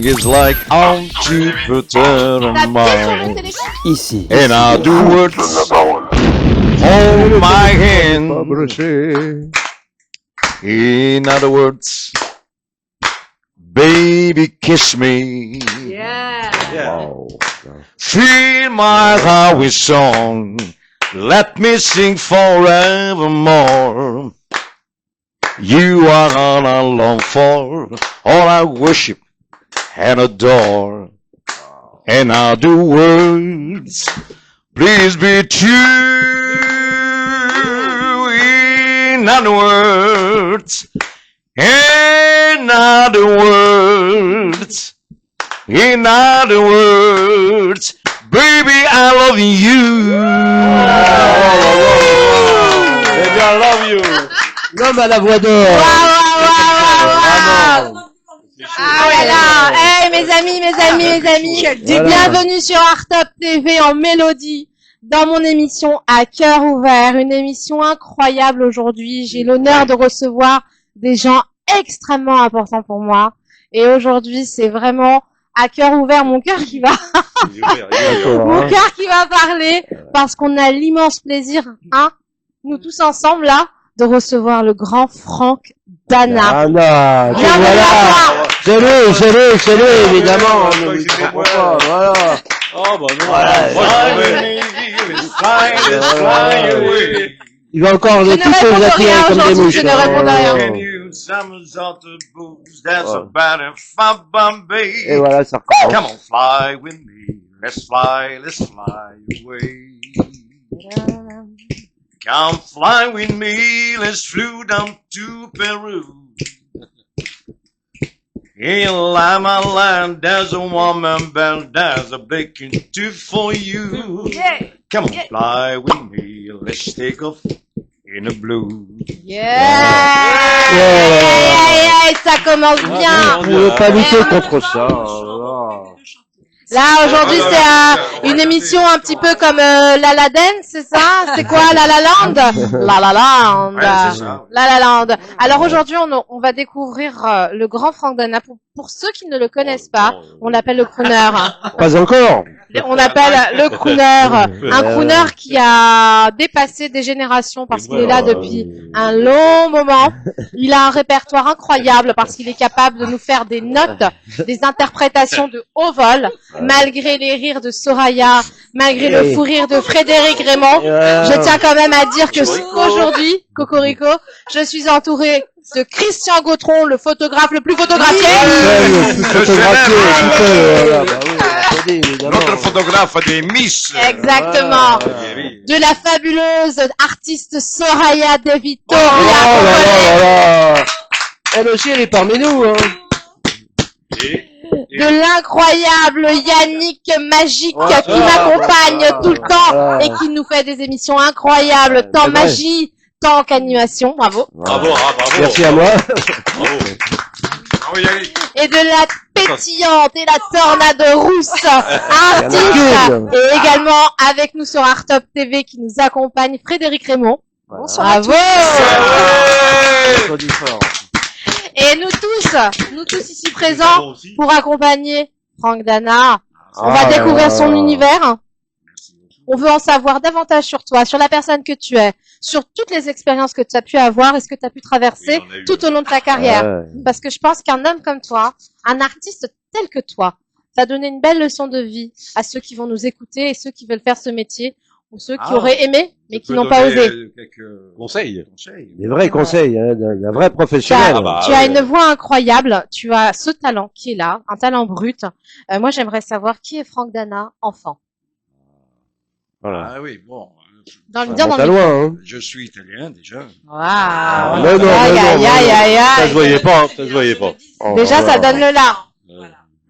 is like on Jupiter and Mars. Ici. In other words, hold my hand. In other words, baby, kiss me. Yeah. Wow. Fill my heart with song. Let me sing forevermore. You are all I long for, all I worship and adore. In other words, please be true. In other words, in other words, in other words, baby, I love you. Baby, I love you. L'homme à la voix d'or. Ah ouais là, hey, mes amis, bienvenue sur Art Top TV en mélodie dans mon émission à cœur ouvert, une émission incroyable aujourd'hui. J'ai l'honneur de recevoir des gens extrêmement importants pour moi et aujourd'hui c'est vraiment à cœur ouvert mon cœur qui va parler parce qu'on a l'immense plaisir, hein, nous tous ensemble là, de recevoir le grand Franck Dana. Voilà. C'est lui, évidemment. Voilà. Oh, bah non. Il va encore Je les ne toucher réponds aux rien attirer comme des aujourd'hui, mouches. je ne réponds rien. Et voilà, ça recommence. Come on, fly with me. Let's fly away. Come fly with me, let's flew down to Peru. In Lima Land, there's a woman bell, there's a baking too for you. Yeah. Come on, fly with me, let's take off in the blue. Yeah. Ça commence bien. Vous ne pouvez pas lutter contre ça. Voilà. Là, aujourd'hui, c'est une émission un petit peu comme La La Dance, c'est ça? C'est quoi, La La Land? La La Land. Ouais, c'est ça. La La Land. Alors aujourd'hui, on va découvrir le grand Franck Dana. Pour ceux qui ne le connaissent pas, on l'appelle le crooner. Pas encore. On appelle le crooner. Un crooner qui a dépassé des générations parce qu'il est là depuis un long moment. Il a un répertoire incroyable parce qu'il est capable de nous faire des notes, des interprétations de haut vol, malgré les rires de Soraya, malgré le fou rire de Frédéric Raymond. Je tiens quand même à dire que aujourd'hui, Cocorico, je suis entourée de Christian Gautron, le photographe le plus photographié. Notre photographe des Miss. Exactement. De la fabuleuse artiste Soraya De Vittoria. Elle aussi, elle est parmi nous. Hein. De l'incroyable Yannick Magique qui m'accompagne tout le temps et qui nous fait des émissions incroyables, tant magie, tant qu'animation. Bravo. Bravo. Merci à moi. Et de la pétillante et la tornade rousse artiste. Et également avec nous sur Art Top TV qui nous accompagne Frédéric Raymond. Bonsoir. Bravo. Et nous tous ici présents pour accompagner Franck Dana. On va découvrir son univers. On veut en savoir davantage sur toi, sur la personne que tu es, sur toutes les expériences que tu as pu avoir et ce que tu as pu traverser tout au long de ta carrière. Parce que je pense qu'un homme comme toi, un artiste tel que toi, va donner une belle leçon de vie à ceux qui vont nous écouter et ceux qui veulent faire ce métier ou ceux qui auraient aimé mais qui n'ont pas osé. Quelques conseils. Des vrais conseils, hein, d'un vrai professionnel. Tu as une voix incroyable, tu as ce talent qui est là, un talent brut. Moi, j'aimerais savoir qui est Franck Dana, enfant. Voilà. Ah oui, bon. Dans le loin, hein. Je suis italien déjà. Waouh. Non, Ça se voyait pas, Déjà, ça donne le là.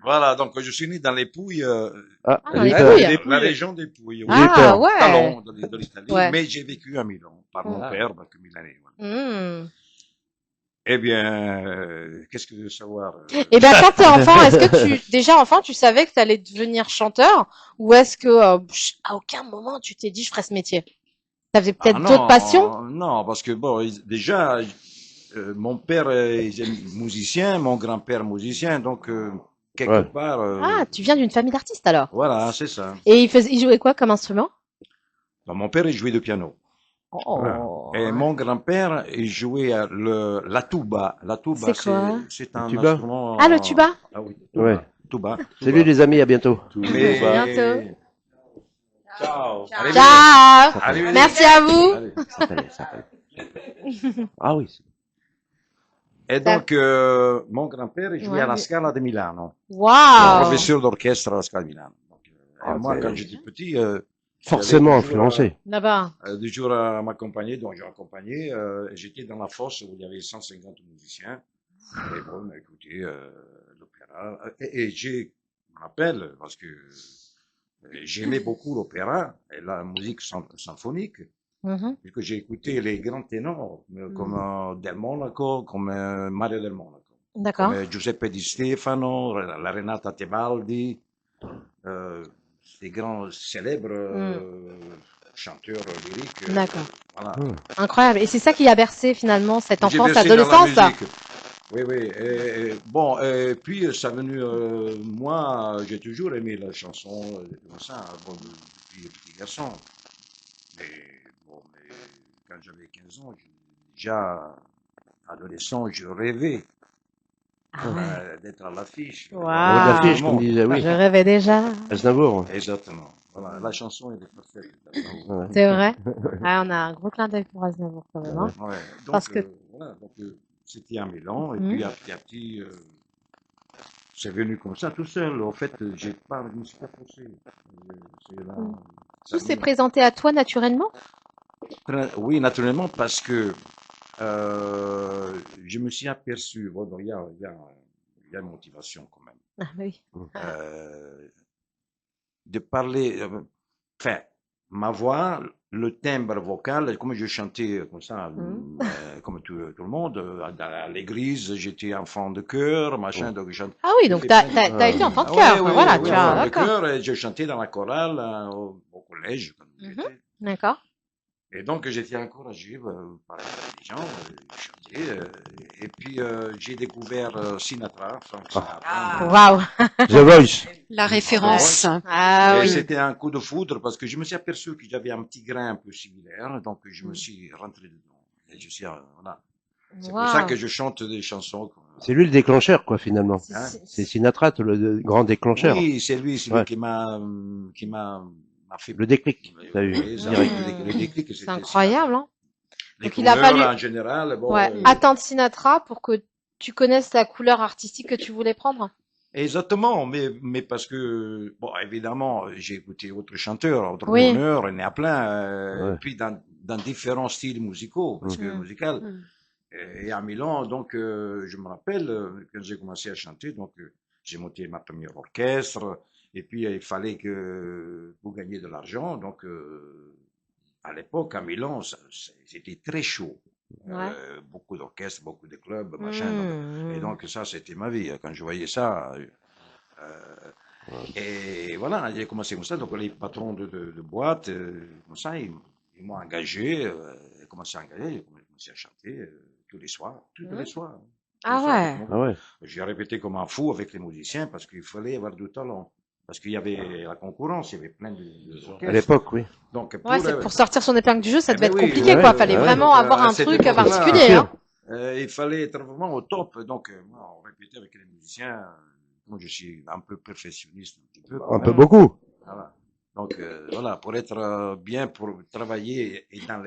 Voilà, donc je suis né dans les Pouilles, dans les Pouilles. la région des Pouilles. Ah ouais. Talon de l'Italie, Ouais. mais j'ai vécu à Milan par mon père, donc milanais. Voilà. Mmh. Eh bien, qu'est-ce que tu veux savoir? Eh ben, quand t'es enfant, est-ce que déjà enfant, tu savais que t'allais devenir chanteur, ou est-ce que à aucun moment tu t'es dit je ferais ce métier? T'avais peut-être d'autres passions? Non, parce que bon, déjà, mon père est musicien, mon grand-père musicien, donc quelque part. Ah, tu viens d'une famille d'artistes alors. Voilà, c'est ça. Et il jouait quoi comme instrument? Donc, mon père, il jouait du piano. Oh. Et mon grand-père, il jouait la tuba. La tuba, C'est quoi? c'est un tuba? instrument. Ah, le tuba? Ah oui, tuba. Ouais. Tuba. Salut les amis, à bientôt. Mais- Bientôt. Ciao. Allez, Ciao. allez, allez. Merci à vous. Allez. Ça s'appelle. Ah oui. Et donc, mon grand-père, il jouait Ouais, à la mais- Scala de Milano. Waouh. Professeur d'orchestre à la Scala de Milano. Donc, Ah, moi, c'est- quand j'étais petit, Forcément j'avais toujours, influencé. Là-bas. Du jour à m'accompagner, donc j'ai accompagné, j'étais dans la fosse où il y avait 150 musiciens. Et bon, on a écouté l'opéra. Et je me rappelle, parce que j'aimais beaucoup l'opéra et la musique symphonique, Mhm. puisque j'ai écouté les grands ténors, comme Del Monaco, comme Mario Del Monaco, D'accord. comme Giuseppe Di Stefano, la Renata Tebaldi, des grands célèbres chanteurs lyriques. D'accord. Voilà. Incroyable. Et c'est ça qui a bercé finalement cette J'ai enfance, versé dans la adolescence. musique. Oui, oui. Bon, puis ça venu, moi, j'ai toujours aimé la chanson, comme ça, bon, depuis petit garçon. Mais bon, mais quand j'avais 15 ans, déjà adolescent, je rêvais d'être à l'affiche. Waouh. Avec l'affiche, comme disait, oui. Je rêvais déjà. Aznavour. Exactement. Voilà, la chanson elle est parfaite. Ouais. C'est vrai. Ah, on a un gros clin d'œil pour Aznavour quand même. Hein. Ouais. Donc, Parce que- voilà, donc c'était à Milan, et Mhm. puis à petit, c'est venu comme ça, tout seul. En fait, je me suis pas forcé. C'est là, ça Tout s'est vient. présenté à toi naturellement? Oui, naturellement, parce que je me suis aperçu, bon, donc il y a une motivation quand même, Ah, bah oui. de parler, enfin, ma voix, le timbre vocal, comme je chantais comme ça, comme tout le monde, à l'église, j'étais enfant de chœur, machin, donc je chantais. Ah oui, donc t'as été enfant de cœur. Voilà, tu as, de d'accord. chœur, et je chantais dans la chorale au collège, quand j'étais. D'accord. Et donc, j'étais encouragé par les gens, chanter. Et puis, j'ai découvert Sinatra, Frank Sinatra. Waouh. The Voice. La référence. Ah Et oui. c'était un coup de foudre parce que je me suis aperçu que j'avais un petit grain un peu similaire, donc je me suis rentré dedans. Et je suis, voilà. C'est pour ça que je chante des chansons. C'est lui le déclencheur, quoi, finalement. Hein? C'est Sinatra, le grand déclencheur. Oui, c'est lui Ouais. qui m'a fait Le déclic, t'as eu. Oui, ça, Direct. le déclic, C'est c'était incroyable, hein. Les Donc, il a couleurs, fallu- en général, bon, Ouais. Attendre Sinatra pour que tu connaisses la couleur artistique que tu voulais prendre. Exactement, mais parce que, bon, évidemment, j'ai écouté d'autres chanteurs, d'autres Oui. honneurs, il y en a plein, Ouais. puis dans différents styles musicaux, parce que musical. Et à Milan, donc, je me rappelle, quand j'ai commencé à chanter, donc, j'ai monté ma première orchestre, et puis il fallait que, pour gagner de l'argent, donc, à l'époque, à Milan, c'était très chaud. Ouais. Beaucoup d'orchestres, beaucoup de clubs, machin. Donc, et donc, ça, c'était ma vie. Quand je voyais ça. Et voilà, j'ai commencé comme ça. Donc, les patrons de boîtes, comme ça, ils m'ont engagé. J'ai commencé à engager. J'ai commencé à chanter tous les soirs. Tous les soirs. Ah ouais. Ah ouais. J'ai répété comme un fou avec les musiciens parce qu'il fallait avoir du talent. Parce qu'il y avait la concurrence, il y avait plein d'orchestres. À l'époque, oui. Donc, Ouais, c'est pour sortir son épingle du jeu, ça Eh devait ben être oui, compliqué, ouais, quoi. Fallait ouais. vraiment avoir un Cette truc époque-là, particulier, sûr. hein. Il fallait être vraiment au top. Donc, moi, on répétait avec les musiciens. Moi, je suis un peu perfectionniste. Un petit peu, quand Un peu même. beaucoup. Voilà. Donc, voilà, pour être bien, pour travailler et dans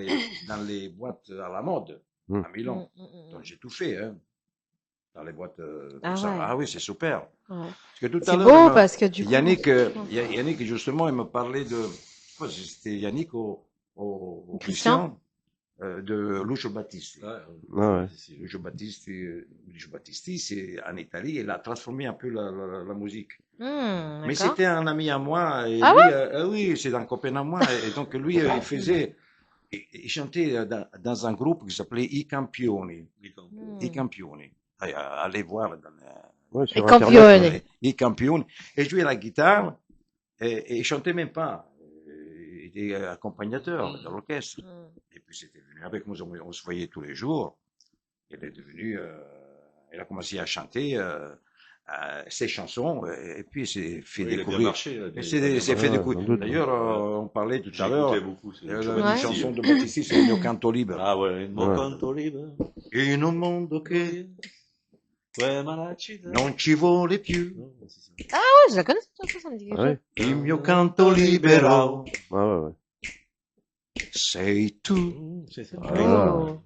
les boîtes à la mode, à Milan. Donc, j'ai tout fait, hein. Dans les boîtes, Ah ça. ouais. Ah oui, c'est super. Ouais. Parce que tout à C'est l'heure, beau parce que du coup. Yannick, justement, il me parlait de, je crois que c'était Yannick au Christian. de Lucio Battisti. Ah ouais. Lucio Battisti, c'est en Italie, il a transformé un peu la musique. Mais D'accord. c'était un ami à moi, et Ah lui, oui, c'est un copain à moi, et donc lui, il chantait dans un groupe qui s'appelait I Campioni. I Campioni. Allez voir dans Ouais, sur Et Internet. Campione. I Campioni. Et jouait la guitare, et il chantait même pas. Il était accompagnateur de l'orchestre. Et puis c'était venu avec nous, on se voyait tous les jours. Il est devenu, il a commencé à chanter ces chansons, et puis c'est fait Oui, il a bien découvrir. marché. Là, Et c'est fait Ouais, découvrir. sans doute. D'ailleurs, on parlait tout à J'ai l'heure écouté beaucoup. C'est la chouette ici, chanson hein. de Battisti, c'est Il mio canto libero. Ah ouais, il mio canto libero. In un mondo che Ouais, malacida. non ci vuole più, Non, c'est ça. Ouais, je la connais cette chanson, ça me dit quelque Ah ouais. chose. il mio canto libero Ouais. sei tu. C'est ça. Oh,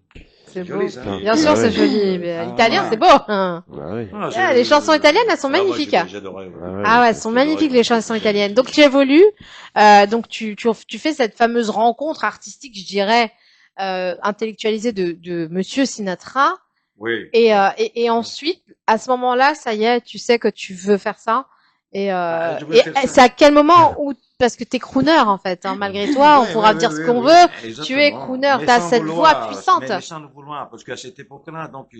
c'est beau. Joli, ça. Bien sûr, Ah c'est ouais. joli. Mais Ah l'italien, ouais. c'est beau. Hein. Ah oui. Ah, les chansons italiennes, elles sont magnifiques. J'adorais. Ah ouais, elles sont magnifiques les chansons italiennes. Donc tu évolues, donc tu fais cette fameuse rencontre artistique, je dirais, intellectualisée de Monsieur Sinatra. Oui. Et ensuite, à ce moment-là, ça y est, tu sais que tu veux faire ça. Et je veux faire ça. c'est à quel moment où, parce que t'es crooner en fait, hein, malgré toi, on pourra dire ce qu'on veut. Tu es crooner, t'as cette voix puissante. Mais sans le vouloir, parce qu'à cette époque-là, donc,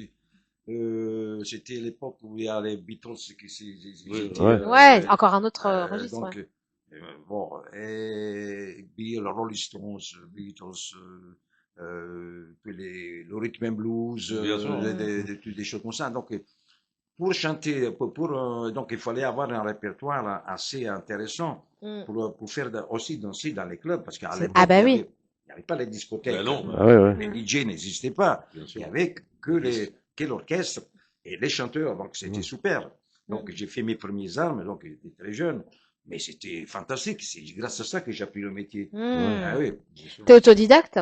c'était l'époque où il y a les Beatles qui Ouais, encore un autre registre. donc, Ouais. bon, et puis le Rolling Stones, Beatles, puis le rhythm and blues, Bien sûr. des choses comme ça. Donc, pour chanter, donc il fallait avoir un répertoire assez intéressant pour faire aussi danser dans les clubs, parce qu'à l'époque, Ah bah oui. il n'y avait pas les discothèques. Ben non. Ah ouais. Les DJ n'existaient pas. Bien Il sûr. n'y avait que l'orchestre et les chanteurs. Donc, c'était super. Donc, j'ai fait mes premières armes, donc j'étais très jeune. Mais c'était fantastique. C'est grâce à ça que j'ai appris le métier. Ah oui. T'es autodidacte?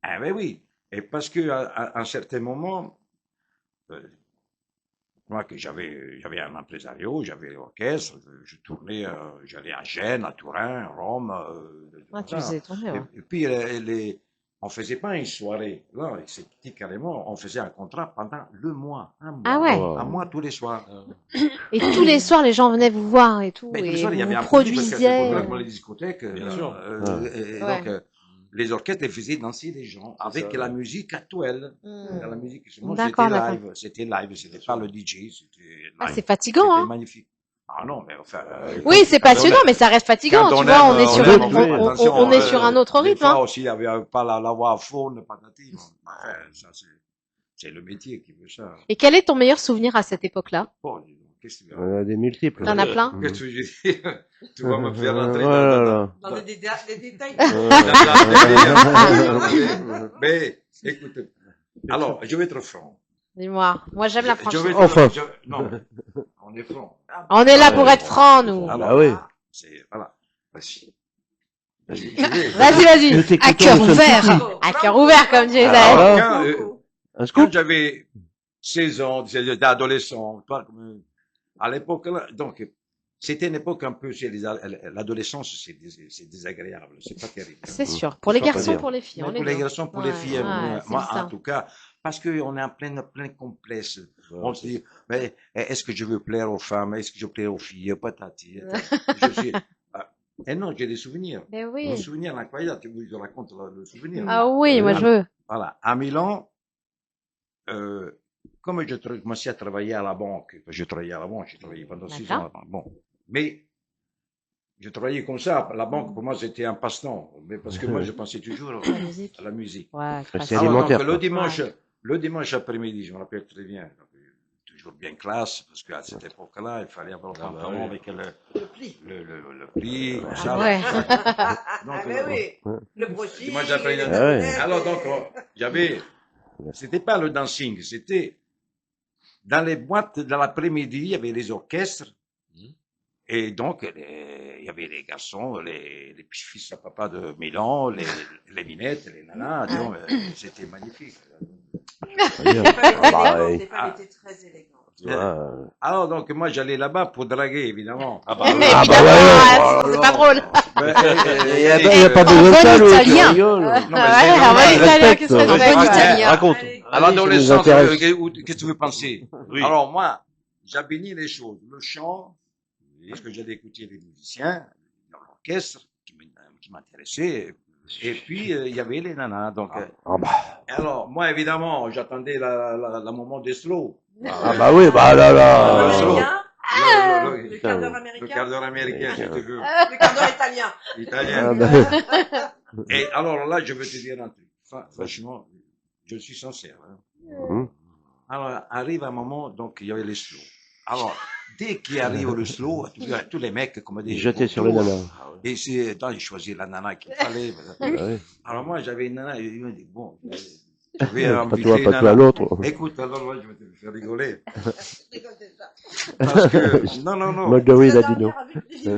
Ah ben oui. Et parce que à un certain moment, moi que j'avais un impresario, j'avais l'orchestre, je tournais, j'allais à Gênes, à Turin, à Rome. Ah, tu faisais tourner, ouais. Et puis on faisait pas une soirée. Là, c'était carrément, on faisait un contrat pendant le mois, un mois. Ah ouais. Un mois tous les soirs. Et tous les soirs, les gens venaient vous voir et tout, Mais tous les et soirs, il y avait vous un public, parce que c'est produisiez. pour les discothèques. Bien sûr. Et Ouais. donc, les orchestres les faisaient danser les gens avec ça, la ouais. musique actuelle. La musique, moi, D'accord, c'était d'accord. live. C'était live, c'était pas le DJ, c'était live. Ah, c'est fatigant, C'était hein. magnifique. Ah non, mais enfin. Oui, c'est passionnant, mais ça reste fatigant, tu vois, on est sur on est sur un autre Des rythme, fois hein. aussi, il n'y avait pas la voix faune, patati. Enfin, ça, c'est le métier qui veut ça. Et quel est ton meilleur souvenir à cette époque-là? Bon, qu'est-ce que tu On a des multiples. T'en as plein? Qu'est-ce que je dis? Tu vas me faire rentrer Dans les détails. Mais, écoute, alors, je vais être franc. Dis-moi. Moi, j'aime la franchise. Enfin. Non, on est franc. On est là pour être franc, nous. Alors, Ah oui. c'est, voilà. Vas-y. Vas-y. Nous t'écoutons, À cœur nous sommes ouvert. À cœur ouvert, comme disait Alors, Isabelle. Un scoop? quand j'avais 16 ans, j'étais adolescent, à l'époque, là, donc, c'était une époque un peu, l'adolescence, c'est désagréable, c'est pas terrible. C'est sûr. Pour les C'est pas garçons, bien. pour les filles. Mais on pour est les bien. garçons, pour les Ouais, filles, ouais, c'est moi, ça. en tout cas, parce qu'on est en plein complexe. On se dit, mais est-ce que je veux plaire aux femmes? Est-ce que je plais aux filles? Patati. Et non, j'ai des souvenirs. Mais Des oui. souvenirs incroyables. Je vous raconte le souvenir. Ah oui, moi, je veux. Voilà. À Milan, comme je commençais à travailler à la banque, j'ai travaillé à la banque, j'ai travaillé pendant 6 ans. Bon. Mais, je travaillais comme ça. La banque, pour moi, c'était un passe-temps. Mais parce que moi, je pensais toujours La musique. à la musique. Ouais, C'est Alors, alimentaire. donc, quoi. le dimanche après-midi, je me rappelle très bien, donc, toujours bien classe, parce qu'à cette époque-là, il fallait avoir le pantalon avec Le pli. le pli, comme ça. Ah ouais. Donc, Ah, mais oui. Le brochet. dimanche après-midi. Ah ouais. Alors, donc, c'était pas le dancing, c'était dans les boîtes de l'après-midi, il y avait les orchestres, et donc, il y avait les garçons, les petits-fils à papa de Milan, les minettes, les nanas, donc, c'était magnifique. Les femmes étaient très élégantes. Alors, donc, moi, j'allais là-bas pour draguer, évidemment. Ah bah, Évidemment, c'est pas drôle. Il n'y a pas besoin de ça, bon l'autre, italien. tu rigoles. Non, mais Ouais, c'est un bon normal. italien qui se Respecte. respecte. Bon Ouais. italien. Raconte. À l'adolescence, Ça nous intéresse. qu'est-ce que tu veux penser? Oui. Alors, moi, j'abénis les choses. Le chant, parce que j'allais écouter les musiciens, l'orchestre, qui m'intéressait. Et puis, il y avait les nanas. Donc, Ah bah. alors, moi, évidemment, j'attendais la moment des slow. Ah bah oui, bah là là. Américain. Le Le quart d'heure le américain. quart d'heure américain, si tu veux. Le quart d'heure italien. Ah Italien. bah. Et alors là, je veux te dire un truc. Franchement, je suis sincère. Hein. Mhm. Alors, arrive un moment, donc, il y avait les slow. Alors, dès qu'il arrive le slow, tous les mecs, comme des... Jeté sur les nanas. Et c'est, attends, il choisit la nana qu'il fallait. Ouais. Alors moi, j'avais une nana, et il m'a dit, bon, je vais Pas inviter toi, une pas nana. toi, l'autre. Écoute, alors moi, je vais te faire rigoler. Je rigole déjà. Parce que, non, non, non. Magawi, il a dit non.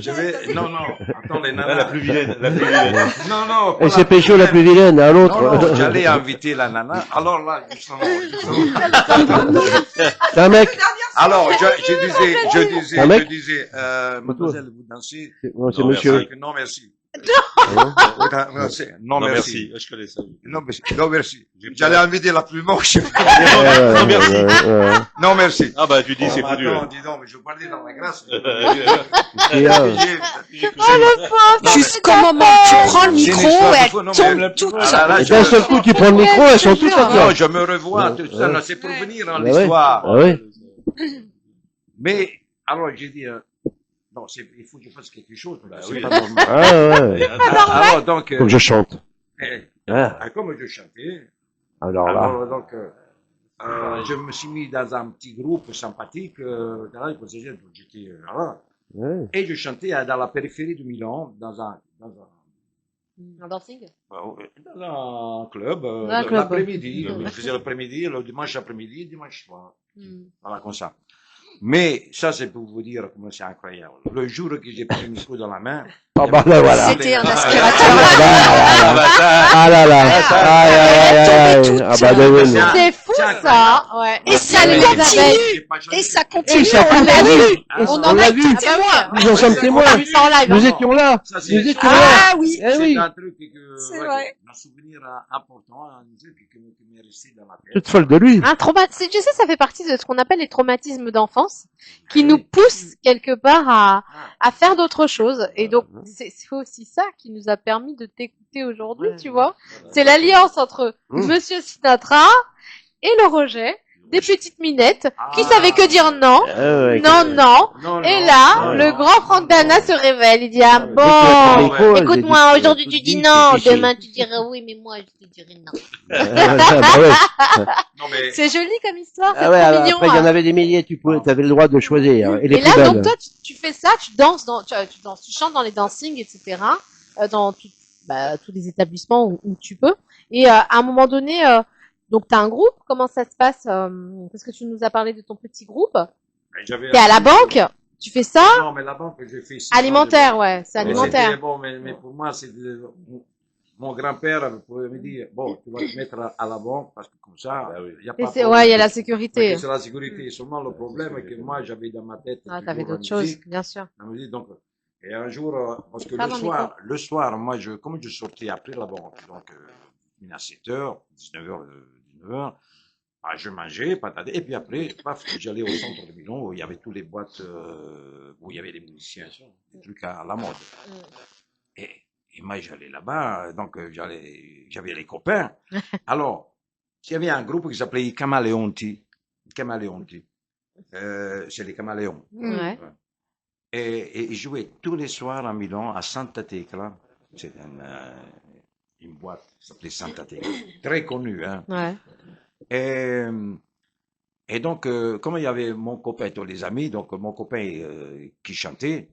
Je vais, non, non, attends, les Ah, nanas. la plus vilaine, la plus vilaine. Non, non. Et pas c'est pécho la plus vilaine, à l'autre. Non, non, j'allais inviter la nana. Alors là, justement. C'est un mec. Alors, je disais, mademoiselle, vous dansez? C'est Non, monsieur. Non, merci. Hein Non, merci. Je connais ça. Non, merci. Non, merci. J'allais inviter la plus moche. Non, merci. Non, merci. Ah bah, tu dis, c'est foutu. Attends, dis donc, mais je parlais dans la grâce. Et, Jusqu'au moment où tu prends le micro et elles tombent toutes. Et d'un seul coup, tu prends le micro, elles sont toutes à Non, toi. je me revois, tout ça, c'est pour venir dans Bah ouais. l'histoire. Ah ouais. Mais, alors, j'ai dit, non, il faut que je fasse quelque chose, parce que oui. c'est pas normal. Ah ouais. Alors, donc, Faut que je chante. Ah. comme je chantais, Alors là. alors, donc, je me suis mis dans un petit groupe sympathique, j'étais là, Ouais. et je chantais dans la périphérie de Milan, dans un Un dancing? dans un club, Un club. l'après-midi. Je faisais l'après-midi, le dimanche après-midi, dimanche soir. Voilà, comme ça. Mais ça, c'est pour vous dire comment c'est incroyable. Le jour que j'ai pris le micro dans la main, Ah bah là, voilà. C'était un Ah aspirateur. là là. Aïe, aïe, aïe, aïe. Ah bah oui. C'est fou, ça. Ouais. Et ça Mais- continue. j'ai Et ça Et continue, ça on l'a vu. Et On on en l'a a vu. été témoins. Nous en sommes témoins. On a vu ça en live. Nous étions là. Ça, Nous c'est étions là. Ah oui. Eh oui. c'est un truc que, C'est ouais, vrai. un souvenir important, un truc qui m'est resté dans la tête. Toute folle de lui. Un trauma, tu sais, ça fait partie de ce qu'on appelle les traumatismes d'enfance, qui nous poussent quelque part à faire d'autres choses. Et donc, c'est aussi ça qui nous a permis de t'écouter aujourd'hui, tu vois. C'est l'alliance entre Monsieur Sinatra et le rejet, des petites minettes, qui savaient que dire non, Ah ouais. non. Et là, le grand Franck Dana se révèle. Il dit, ah bon, écoute-moi, aujourd'hui tu dis non, demain tu dirais oui, mais moi je te dirais non. Non, mais, C'est joli comme histoire, c'est Ah ouais, trop mignon. après il y en hein. avait des milliers, tu avais le droit de choisir. Et les Et plus là, belles. donc toi, tu fais ça, tu danses, tu chantes dans les dancings, etc., dans tous les établissements où tu peux. Et à un moment donné, donc t'as un groupe, comment ça se passe parce que tu nous as parlé de ton petit groupe. T'es à la banque, tu fais ça. Non, mais la banque, j'ai fait 6 Alimentaire, ouais, c'est Mais alimentaire. c'était bon, mais pour moi, c'est mon grand-père pouvait me dire, bon, tu vas te mettre à la banque parce que comme ça, il y a Et pas c'est, de ouais, il y a la problème. sécurité. C'est la sécurité. Seulement, le problème est que moi, j'avais dans ma tête. Ah, toujours t'avais la d'autres choses, musique. bien sûr. La musique, donc, et un jour, parce que Pardon, le soir, moi, comme je sortais après la banque, donc, à 7h, 19h, ah, je mangeais, patate, et puis après, paf, j'allais au centre de Milan où il y avait toutes les boîtes, où il y avait des musiciens, des trucs à la mode. Et moi, j'allais là-bas, donc j'avais les copains. Alors, il y avait un groupe qui s'appelait i Camaleonti. C'est les Caméléons. Ouais. Et ils jouaient tous les soirs à Milan, à Santa Tecla. C'est une boîte qui s'appelait Santa Tecla. Très connue, hein. Ouais. Et donc, comme il y avait mon copain, tous les amis, donc mon copain qui chantait,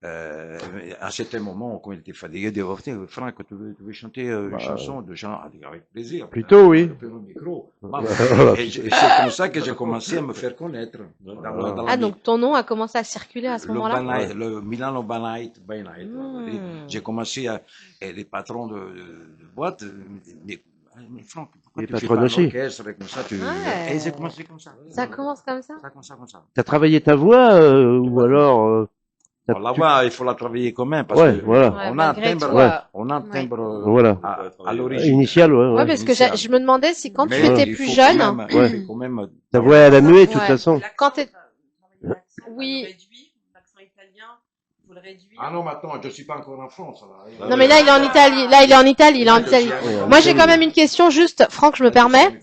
à un certain moment, quand il était fatigué, il dit, oh, Franck, tu veux chanter une chanson de Jean? Avec plaisir. Plutôt, oui. Le micro. Et c'est comme ça que j'ai commencé à me faire connaître. Dans Ah, donc ton nom a commencé à circuler à ce moment-là? Le Milano by Night. J'ai commencé et les patrons de boîte, mais Franck, pourquoi Les tu fais patrons pas un aussi. orchestre comme ça, Ouais. Et j'ai commencé comme ça. Ça commence comme ça? Ça commence comme ça. T'as travaillé ta voix, ou alors, Bon, la voix, il faut la travailler quand même, parce Ouais, que voilà. on a un malgré timbre, tout, on a un timbre Voilà. à l'origine. Initial, ouais, Ouais, ouais. parce que je me demandais si quand tu Mais étais il plus faut jeune, quand même- Ouais. il faut quand même, Ta voix, elle a mué, de toute Ouais. façon. Quand t'es- Oui. Oui. L'accent italien, il faut le réduire. Ah non, mais attends, je suis pas encore en France, là. Non, mais là, il est en Italie. Là, il est en Italie. Il est en Italie. Moi, j'ai quand même une question juste, Franck, je me permets.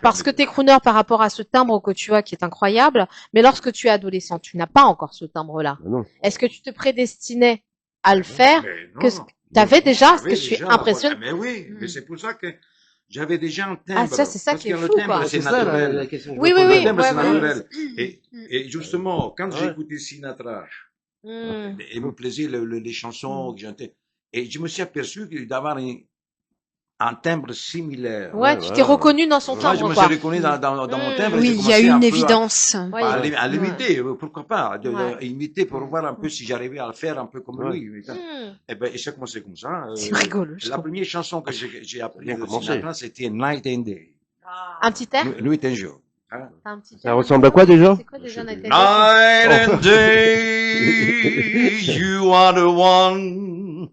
Parce que t'es crooner par rapport à ce timbre que tu as qui est incroyable, mais lorsque tu es adolescent, tu n'as pas encore ce timbre-là. Ah non. Est-ce que tu te prédestinais à le faire? Mais non, Que non. t'avais déjà, parce que Oui, je suis déjà, impressionnée. Mais oui, mais c'est pour ça que J'avais déjà un timbre. Ah, ça, c'est ça parce qui est que le fou, timbre, quoi. c'est C'est ça, naturel. la question. que je Oui, me oui, pose. Le oui. timbre, c'est ouais, ouais. naturel. Et justement, quand Ouais. j'écoutais Sinatra, Hmm. et me plaisaient les chansons que j'entendais, et je me suis aperçu d'avoir un timbre similaire. Ouais, tu t'es reconnu dans son Moi, je timbre, me quoi. suis reconnu dans mon Mm. timbre. et Oui, j'ai il y a commencé un une peu évidence. Ouais. à l'imiter, pourquoi pas, Ouais. imiter pour voir un peu si j'arrivais à le faire un peu comme Ouais. lui. Hmm. Et ben, et ça a commencé comme ça. C'est rigolo, je La trouve. première chanson que j'ai appris Bien de commencé. Sinatra, c'était Night and Day. Un petit air? Nuit et jour. Hein? T'as un petit Ça air, ressemble à quoi, déjà? C'est quoi déjà, Night and Day? Night and day, you are the one.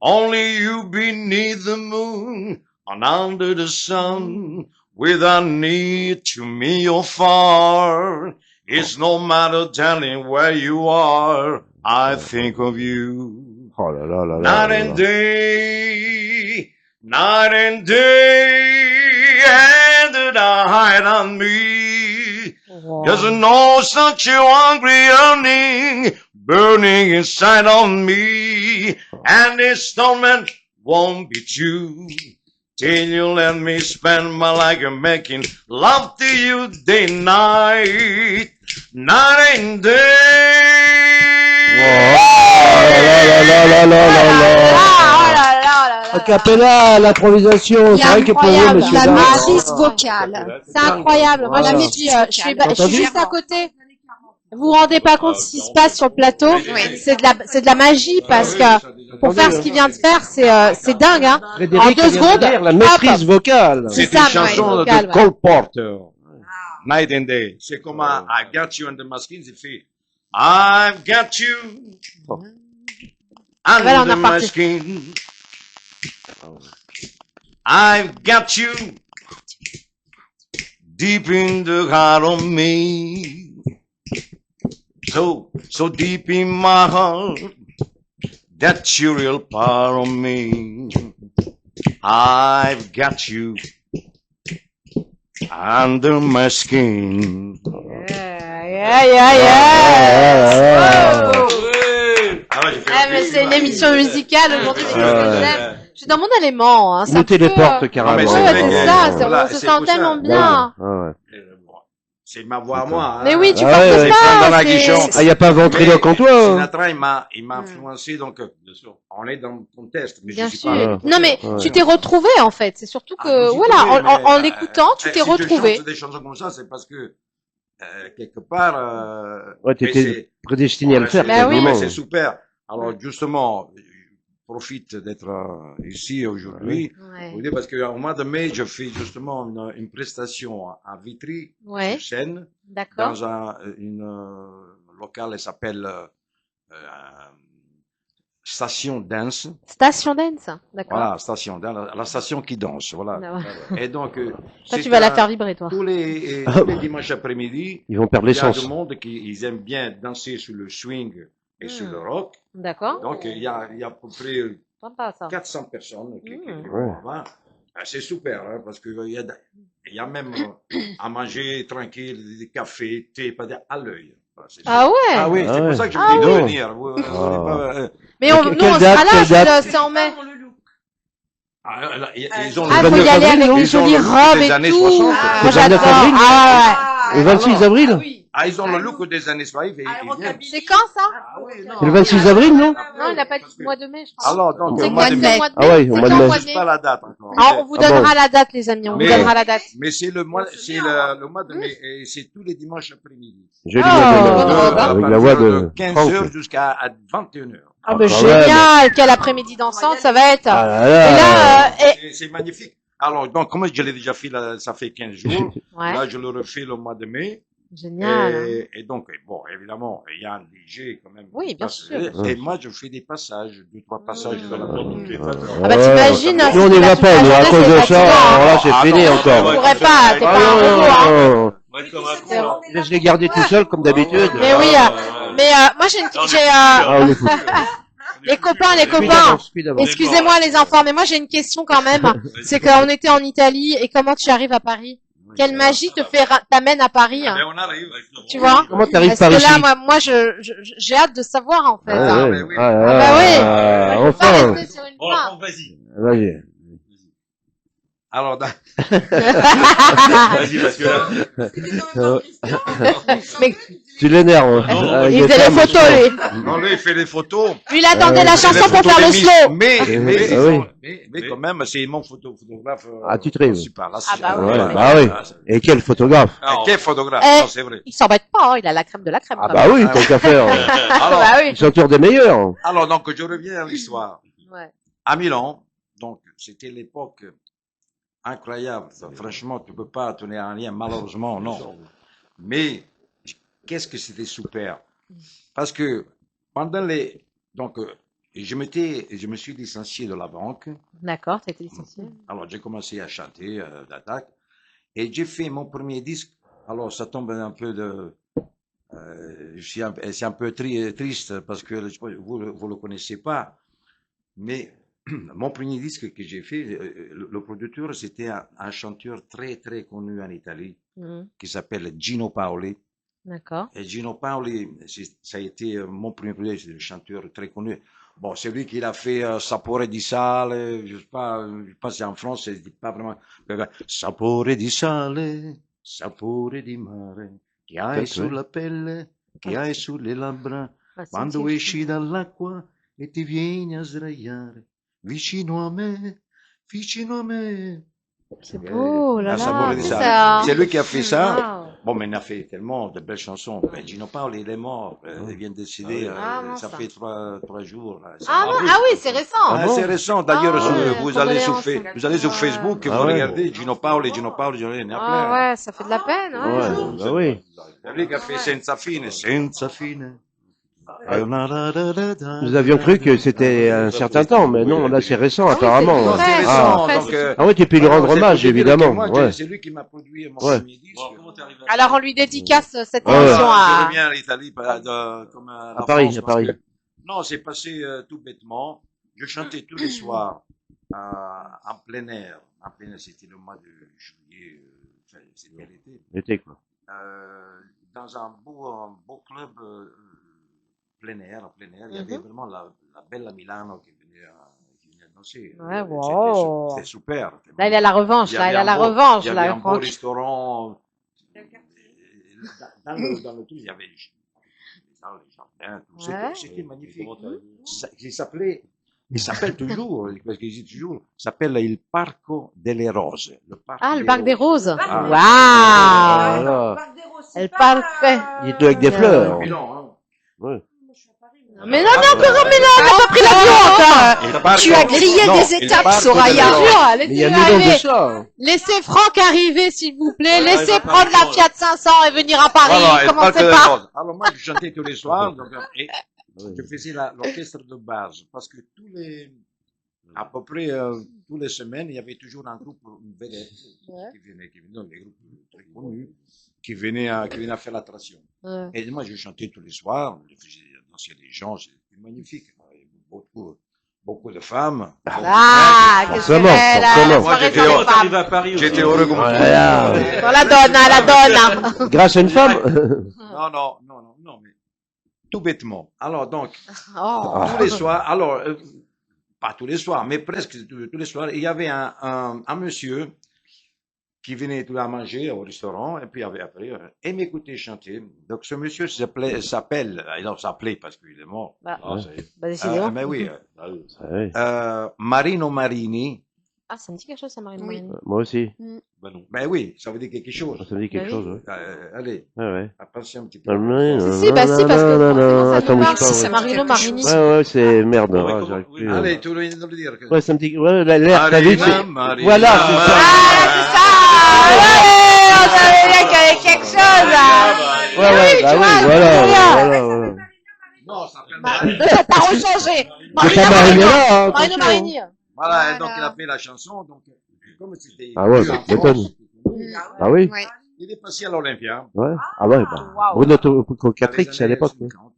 Only you beneath the moon and under the sun. Without need to me or far. It's no matter telling where you are. I think of you. Oh là là là là. Night là and là. day, night and day, and the hide on me. Wow. There's no such a hungry yearning burning inside of me, and this torment won't be true till you let me spend my life making love to you day and night, night and day. Oh là là là là là là. Ah, oh là là, oh là là. A cappella, l'improvisation, Il y c'est a vrai que pour vous, incroyable. monsieur La Dard, maîtrise vocale. C'est incroyable. Moi, je Voilà. me dis, je suis T'as entendu juste à côté. Vous vous rendez pas compte de ce qui se passe sur le plateau? C'est de la magie parce que pour faire ce qu'il vient de faire, c'est dingue, hein. Frédéric En 2 vient de secondes, dire, la hop. maîtrise vocale. C'est C'est ça, une chanson ouais, de vocal, ouais. Cole Porter. Night and Day. C'est comme I Got You under My Skin, c'est fait I've got you Voilà, on est under my reparti. skin. I've got you deep in the heart of me. So deep in my heart that you're real part of me. I've got you under my skin. Yeah, yeah, yeah. Oh. Ah, Mais c'est une émission musicale aujourd'hui, c'est ce que j'aime. Je suis dans mon élément, hein. Ça Nous téléporte peut, carrément. mais Ouais, c'est vrai c'est que- ça, voilà, on se c'est sent pour ça. tellement bien. Ouais. C'est ma voix à moi. Mais oui, tu Ah portes ouais, ouais, ça. dans la c'est- guichon. Ah, y a pas un ventriloque en toi, hein. Sinatra, il m'a influencé, donc, bien sûr, on est dans le contexte, mais Bien je suis sûr. pas. Non, mais Ouais. tu t'es retrouvé, en fait. C'est surtout que, Ah, je me suis voilà, trouvé, en mais, l'écoutant, tu t'es si retrouvé. je chante des chansons comme ça, c'est parce que, quelque part, Ouais, mais t'étais c'est- prédestiné à le faire. Bah oui. mais quasiment. c'est super. Alors, justement, je profite d'être ici aujourd'hui. Ouais. Vous dire parce qu'au mois de mai, je fais justement une prestation à Vitry, Ouais. sur scène, D'accord. dans une locale, elle s'appelle Station Dance. Station Dance. D'accord. Voilà, Station Dance, la station qui danse. Voilà. Ah ouais. Et donc, Ça, c'est tu vas la un- faire vibrer, toi. tous les dimanches après-midi, Ils vont perdre il y a l'essence. du monde qui ils aiment bien danser sur le swing et sur le rock. D'accord. Donc, il y a à peu près Sympa, ça. 400 personnes qui Mm. vont là-bas. C'est super, hein, parce qu'il y a même à manger tranquille, des cafés, thé, pas à l'œil. Voilà, c'est Ah ouais. Ah oui, Ah c'est ouais. pour ça que je Ah voulais oui. venir. Vous voulez pas, Mais Quelle nous, on date, sera là, quelle date c'est en mai. ils ont Ah, Le faut y 29 aller avril, avec non une Ils ont jolie le look robe des et années tout. 60. Moi, C'est le 29 j'adore. avril. Ah ouais. Le 26 avril? ils ont le look des années 60 et ils viennent. C'est quand, ça? C'est le 26 avril, non? Non, il n'a pas dit le mois de mai, je crois. Alors, donc, C'est au mois quand de c'est mai. au mois de Ah mai? ouais, au C'est mois de quand mai. au mois Je de sais mai? pas la date encore. Ah, on vous Ah donnera bon. la date, les amis, on vous Mais- donnera la date. Mais c'est le mois, c'est le mois de mai et c'est tous les dimanches après-midi. Joli Ah, mois de bonne mai. robe, hein. Avec la voix de 15h Franck. jusqu'à 21h. Ah, bah, quand même. génial, quel après-midi dansante, ça va être. Ah là Et là. là, C'est magnifique. Alors, donc, comme je l'ai déjà fait, là, ça fait 15 jours. ouais, Là, je le refais le mois de mai. génial. Et donc, bon, évidemment, il y a un DJ quand même. Oui, qui bien passe. sûr. Et moi, je fais des passages, 2-3 passages de la minute. Ah bah, t'imagines, Nous, on n'y va pas, nous, à cause de ça, alors là, c'est fini encore. Tu pourrais pas, t'es Ah pas un non, robot, hein. non, non. Ouais, comme un C'est con, bon. hein. Laisse les garder tout seuls, comme d'habitude. Mais oui, mais moi Ah, on est foutus. les copains, les Puis copains. d'avance, puis d'avance. Excusez-moi les enfants, mais moi j'ai une question quand même. C'est qu'on était en Italie et comment tu arrives à Paris? Quelle magie t'amène à Paris? Mais on arrive. Tu vois? Comment t'arrives Parce par que ici? là, moi, j'ai hâte de savoir en fait. Ah, Ah, ouais. mais oui. Ah, Ah bah oui. ah, Faut pas enfin. rester sur une Bon, fin. Franck, vas-y. Vas-y. Alors, Vas-y, parce que là, C'était quand même pas Christian. Mais Tu l'énerves. Non, avec il des faisait les femmes. photos, lui. non, lui, il fait les photos. Lui, il attendait la Il fait les chanson pour photos faire le des slow. Mais quand même, c'est mon photographe. Ah, tu trives. Principal. Là, Ah, bah c'est- oui. Ouais, voilà. bah oui. Ah, c'est- Et quel photographe. Ah, quel photographe, Eh, non, c'est vrai. Il s'embête pas, hein, il a la crème de la crème. Ah quand bah même. oui, tant qu'à faire. Alors, bah oui. Ils s'entourent des meilleurs. alors, donc, je reviens à l'histoire. Ouais. À Milan, donc, c'était l'époque incroyable. Franchement, tu peux pas tenir un lien, malheureusement, non. Mais, qu'est-ce que c'était super. Parce que, pendant les, donc, je me suis licencié de la banque. D'accord, t'as été licencié. Alors, j'ai commencé à chanter d'attaque. Et j'ai fait mon premier disque. Alors, ça tombe un peu de... c'est un peu triste parce que vous le connaissez pas. Mais mon premier disque que j'ai fait, le producteur, c'était un chanteur très, très connu en Italie Mhm. qui s'appelle Gino Paoli. D'accord. Et Gino Paoli, ça a été mon premier projet, c'est un chanteur très connu. Bon, c'est lui qui a fait Sapore di sale, je sais pas c'est en France, c'est pas vraiment. Sapore di sale, sapore di mare, che hai Peut-être, sulla pelle, che hai sulle labbra, Ah, c'est quando un petit- esci dall'acqua e ti vieni a sdraiare, vicino a me, vicino a me. C'est beau, là Ah, Sapore là, di c'est sale. ça. C'est lui qui a fait ça. Wow. Bon, mais il a fait tellement de belles chansons. Ben, Gino Paoli, il est mort. Il vient de décéder. Ah, mince. Ça fait trois jours. Là. Ah, non, ah oui, c'est récent. Ah, c'est récent. D'ailleurs, Ah ouais, vous allez sur, condoléances. vous allez sur Facebook, Ah vous ouais. regardez Gino Paoli, il y en a Ah plein. ouais, ça fait de la peine. Ouais, Ouais. bah oui. C'est lui qui a fait Senza fine. Senza fine. Nous avions cru que c'était un certain temps, mais non, là c'est récent Ah oui, apparemment. c'est Non, vrai. c'est Ah. récent. Très- Donc, Ah ouais, tu peux lui rendre c'est hommage, pour te dire que évidemment. moi, Ouais. c'est lui qui m'a produit mon Ouais. premier disque. Alors on lui dédicace cette Ah ouais. émission Je à... reviens à l'Italie, comme À Paris, France, à parce Paris. que- non, c'est passé tout bêtement. Je chantais tous les soirs en plein air. En plein air, c'était le mois de juillet, enfin, c'était l'été. L'été, quoi. Dans un beau club plein air, il y avait vraiment la belle Milano qui venait danser. Ouais, C'était wow. C'était super. Là, il a la revanche, Il y là, il avait a un la beau- revanche, Il y avait là, un beau Franck. restaurant. Dans le truc, il y avait les jardins, tout. Ouais. C'était magnifique. Il s'appelle toujours, parce qu'il dit toujours, il s'appelle il Parco delle Rose. Ah, le parc des roses. Ah. Waouh. Voilà. Elle parle fait. Dites-le avec des fleurs. Milan, hein. Ouais. Mais non, mais encore un Milan, on n'a pas pris l'avion encore. Il Parco- Tu as grillé non, des il étapes, Parco Soraya. delle Rose. Mais il y a Laissez-le mille ans de arriver. ça. Laissez Franck arriver, s'il vous plaît. Ouais, Laissez il va prendre pas la Fiat 500 et venir à Paris. Voilà, il Parco Commencez delle pas. Rose. Alors moi, je chantais tous les soirs, donc, et je faisais l'orchestre de base, parce que à peu près toutes les semaines, il y avait toujours un groupe, une vedette, Ouais. qui venait, donc des groupes très connus, qui venaient à faire l'attraction. Ouais. Et moi, je chantais tous les soirs, je faisais danser les gens, c'était magnifique. Il y avait beaucoup de femmes. Ah, qu'est-ce que Forcément, c'est, là, forcément. la Moi, soirée j'étais sans les heureux. femmes. Arrivé à Paris aussi. J'étais heureux comme Voilà. Dans la donne. Grâce à une femme. Non, mais tout bêtement. Alors, donc, Oh. tous les soirs, alors, pas tous les soirs, mais presque tous les soirs, il y avait un monsieur qui venait tout à manger au restaurant, et puis après, et m'écoutait chanter. Donc, ce monsieur s'appelait parce qu'il est mort. Bah, Ouais. bah, décidément. Mais oui, Ouais. Marino Marini. Ah, ça me dit quelque chose, ça, Marine Marini. Moi aussi. Bah non. Ben oui, ça veut dire quelque chose. Ça me dit quelque Bah chose, ouais. Allez, Ouais, ouais. pensez un petit peu. Si, bah si, parce que forcément, ça Attends, nous bouge parle, pas, si c'est ouais. Marino Marini. Ouais, c'est merde. Ouais, Ah, comment- j'arrive oui. plus. Allez, tu viens de le dire. Ouais, ça me dit, ouais, l'air, t'as vu, c'est, Marina. voilà, c'est ça. Ah, c'est ça. Ouais, on savait bien qu'il y avait quelque chose, là. Ouais, ouais, tu bah oui, vois, voilà, c'est bien. voilà. Non, ça s'appelle Bah, Marina. ils ont pas rechangé. C'est Marina pas Marini. Marinella, hein, Marino attention. Marini. Voilà, et donc Voilà. il a fait la chanson. Donc, comme c'était. Ah ouais, en ça France, m'étonne. Ah oui? Ouais. il est passé à l'Olympia. Ouais. Ah ouais, bah. Waouh. Bruno Dans les Catrix, à années l'époque, ouais. 50,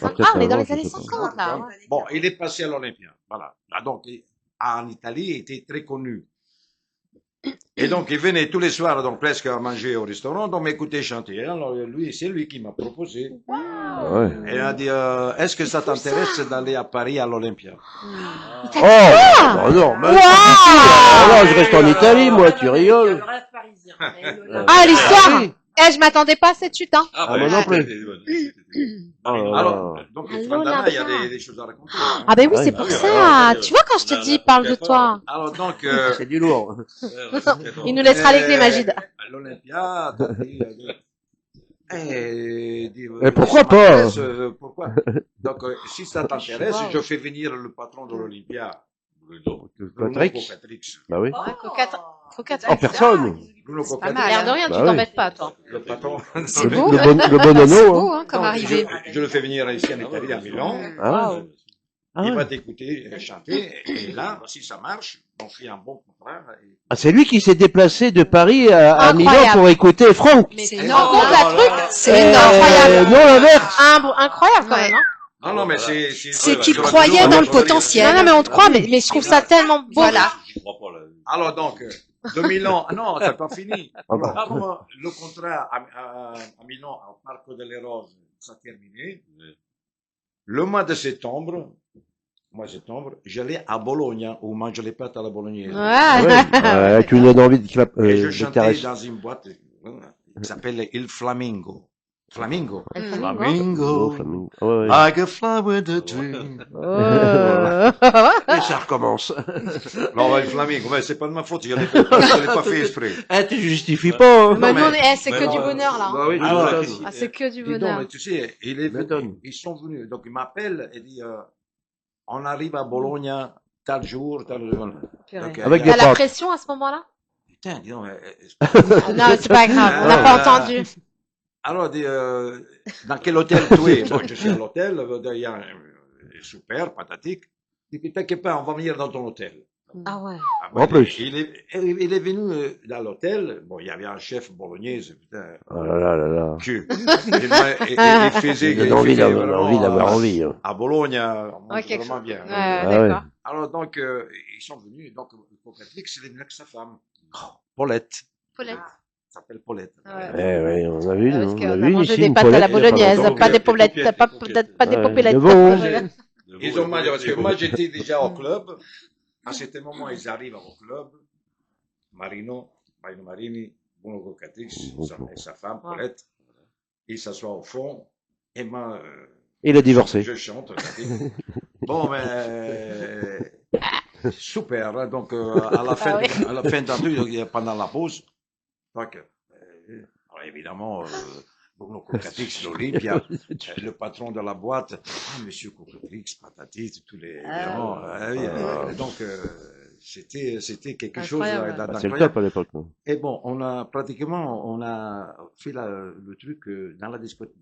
Ah, peut-être Ah, on est dans avant, les années je sais pas. 50, là. hein. Bon, il est passé à l'Olympia. Voilà. Ah, donc, en Italie, il était très connu. Et donc, il venait tous les soirs, donc presque à manger au restaurant, donc m'écouter chanter. Alors, c'est lui qui m'a proposé. Ouais. Et il a dit, est-ce que ça t'intéresse d'aller à Paris à l'Olympia? Oh, bah non, mais alors je reste en Italie, moi, tu rigoles. Le rêve parisien. Mais le- Ah, l'histoire! Je m'attendais pas à cette chute, hein. Ah, moi non plus. Alors, donc, À Franck Dana, il y a l'Olympia. des choses à raconter. Ah ben oui, Ouais. c'est pour Ah oui, ça. alors, Tu vois, quand je te dis, parle de toi. Alors, donc, C'est du lourd. Il nous laissera les clés, Magid. À l'Olympia, Et pourquoi pas? Pourquoi? Donc, si ça t'intéresse, je fais venir le patron de l'Olympia, Patrick? Cocatrix. Bah oui. Cocatrix. En personne. Bruno Pas Cocatrix, mal. L'air de rien, Bah tu oui. t'embêtes pas, toi. le patron. C'est Le beau. bon C'est nono, beau, hein. hein, comme Donc, arrivé. je le fais venir ici en Italie, à Milan. Ah ouais. Ah Il va ouais. t'écouter chanter. Et là, si ça marche, on fait un bon contrat. Et- Ah, c'est lui qui s'est déplacé de Paris à Milan Incroyable. pour écouter Franck. Mais c'est Tu te énorme. rends compte, la truc? C'est énorme. Incroyable. Non, l'inverse. Incroyable, quand Ouais. même, hein. Non, non, mais C'est qu'il croyait dans le potentiel. Non, non, mais on te croit, mais je trouve ça tellement beau. Voilà. J'y crois pas, là. Alors donc, de Milan, non, ça n'a pas fini. Ah bon. Alors, le contrat à Milan, au Parc des Roses, ça a terminé. Le mois de septembre, j'allais à Bologne, où on mange les pâtes à la bolognaise. Ouais. Tu nous donnes envie de Et je de chantais caresser. dans une boîte qui s'appelle Il Flamingo. Flamingo. El Flamingo. Oh, Flamingo. Flamingo. Ouais, ouais. I can fly with a dream. Et ça recommence. Non, El Flamingo, mais c'est pas de ma faute, je l'ai pas fait exprès. Eh, tu justifies pas, hein. Bah, mais- nous, c'est mais que non, du bonheur, là. Bah oui, tu Alors, m'étonnes. Ah, c'est que du Dis donc, bonheur. mais tu sais, M'étonne. ils sont venus. Donc, il m'appelle et dit, on arrive à Bologne, tel jour, tel jour. Donc, Avec il y a- des T'as la pâtes. pression à ce moment-là? Putain, dis donc, Non, c'est pas grave, on n'a pas entendu. alors, dit, dans quel hôtel tu es? Bon, je suis à l'hôtel, il y a super, pathétique. Il dit, t'inquiète pas, on va venir dans ton hôtel. Ah ouais. Ah, En plus. Il est venu dans l'hôtel. Bon, il y avait un chef bolognaise, putain. Oh là là là là. Il faisait, Il donne envie d'avoir vraiment, envie. Hein. à Bologne, on mange Ouais, quelque vraiment chose. bien. Ouais, Ah d'accord. Alors donc, ils sont venus, donc Cocatrix, il est venu avec sa femme, Paulette. Paulette. Elle s'appelle Paulette. Ouais. Eh oui, on a vu, Parce on qu'on a a vu mangé ici des une pâtes à la Paulette, il y a pas bolognaise, longtemps. pas des pomelettes, pas des Ouais, popelettes. de bon. Ils ont mangé, parce que moi j'étais déjà au club. À ce moment, ils arrivent au club. Marino Marini, Bruno Cocatrix et sa femme, Paulette. Ils s'assoient au fond. Et moi, Il a divorcé. je chante. Bon, mais super. Hein, donc, à la fin, à la fin d'un truc, pendant la pause, donc, alors, évidemment, Bruno Cocatrix, l'Olympia, le patron de la boîte, Monsieur Cocatrix, patati, tous les, évidemment, donc, c'était quelque chose Incroyable. C'est le d'incroyable. top à l'époque. Non. Et bon, on a fait le truc dans la discothèque,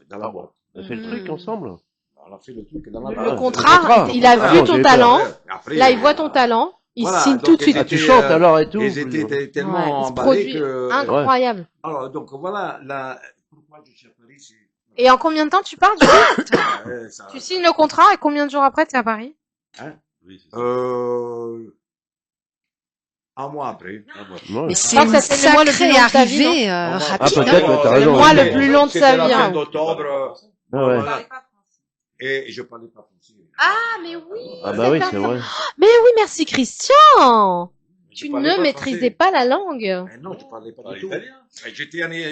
dans la boîte. On a fait le truc ensemble. On a fait le truc dans la Le boîte. contrat, il a Ah, vu non, ton j'ai talent. Après, Là, il voit ton talent. Il voilà, signe donc, tout de suite. Ah, tu chantes alors et tout. Ils étaient tellement Ouais, il se emballés produit que... incroyable. Alors, donc voilà, pourquoi je suis à Paris, c'est... Et en combien de temps tu pars, du coup? ça- Tu signes le contrat et combien de jours après t'es à Paris? Oui, c'est ça. Un mois après. Ouais. Mais c'est crois que une ça, c'est le mois le plus sacrée long de ta vie, arrivée Ah, rapide. peut-être, mais t'as Le raison. mois le plus long de sa C'était la vie, fin hein. d'octobre. Ah ouais. Voilà. Et je parlais pas français. Ah, mais oui! Ah bah oui, c'est vrai. Mais oui, merci Christian! Je Tu parlais ne pas maîtrisais français. pas la langue. Mais non, je parlais pas Parle du tout. italien.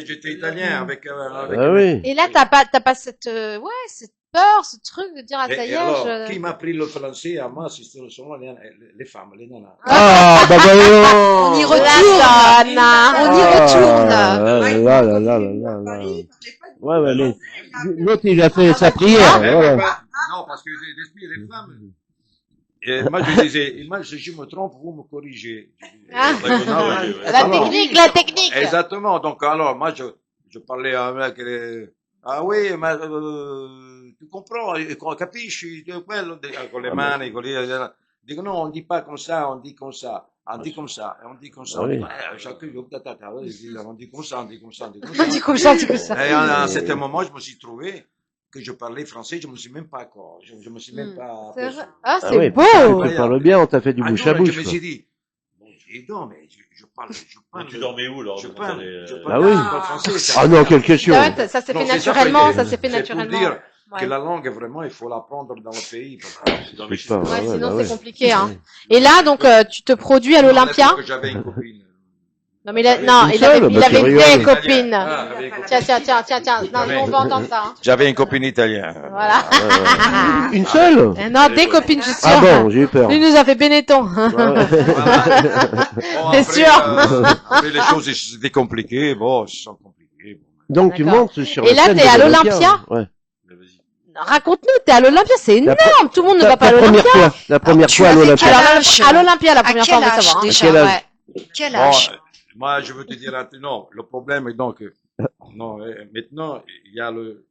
J'étais italien avec Ah oui. Et là, t'as pas cette, cette peur, ce truc de dire, ah, ça y Et est, alors, qui m'a appris le français à moi, c'est seulement les femmes, les nanas. Ah bah voyons. On y La retourne. Sana. On y retourne. Ah, là, là, là, là, là, là. Ouais, ouais, mais l'autre, il a fait sa prière. Mais Voilà. non, parce que l'esprit des femmes. Et moi, je disais, moi, si je me trompe, vous me corrigez. Ah. La Alors, technique, la technique! exactement. Donc, alors, moi, je parlais à un mec, ah oui, mais, tu comprends, capisci, quello, con le mani, con les, dico, non, on dit pas comme ça, on dit comme ça. On dit comme ça, on dit comme ça. Ah oui. Chacun, on dit comme ça, on dit comme ça, on dit comme On dit ça. comme ça, on dit comme ça. Et à un certain moment, je me suis trouvé que je parlais français, je me suis même pas encore, je me suis même pas. C'est vrai. Ah, Ah c'est oui, beau! tu parles bien, on t'a fait du Ah bouche non, à mais bouche. je me quoi. suis dit, bon, Et non, mais je parle, Mais tu dormais où, alors? je donc, parle, t'allais, je euh, parle Ah oui. pas français. ça. Ah non, quelle question. Ça s'est Non, fait c'est ça, naturellement, c'est- ça s'est fait c'est pour naturellement. dire Ouais. que la langue, vraiment, il faut l'apprendre dans le pays. Parce que tu dormais Je chez sais pas, toi. Ouais, ouais, sinon bah c'est ouais. compliqué, hein. Et là, donc, tu te produis à Non, l'Olympia. que j'avais une copine. Non, mais il a- Une non, il avait, seule, il bah, avait tu des rigoles. copines. Ah, avec- Tiens. Non, nous, on veut entendre ça, hein. J'avais une copine italienne. Voilà. Une seule? Non, des copines, je suis Ah sûre. bon, j'ai eu peur. Lui nous a fait Benetton. Ouais. Bon, C'est après, sûr. après, les choses c'était compliqué. Bon, ce sont compliquées. Bon, Donc tu D'accord. montes sur Et la là, scène t'es de à l'Olympia? Ouais. Mais vas-y. Raconte-nous, t'es à l'Olympia, c'est énorme. Tout le monde ne va pas à La l'Olympia. première fois, la première tu fois à avais l'Olympia. quel Alors, âge à l'Olympia, la À première fois, on quel veut âge savoir, hein. déjà? quel âge Ouais. Quel Bon, âge? moi, je veux te dire, non, le problème est donc, non, maintenant, il y a le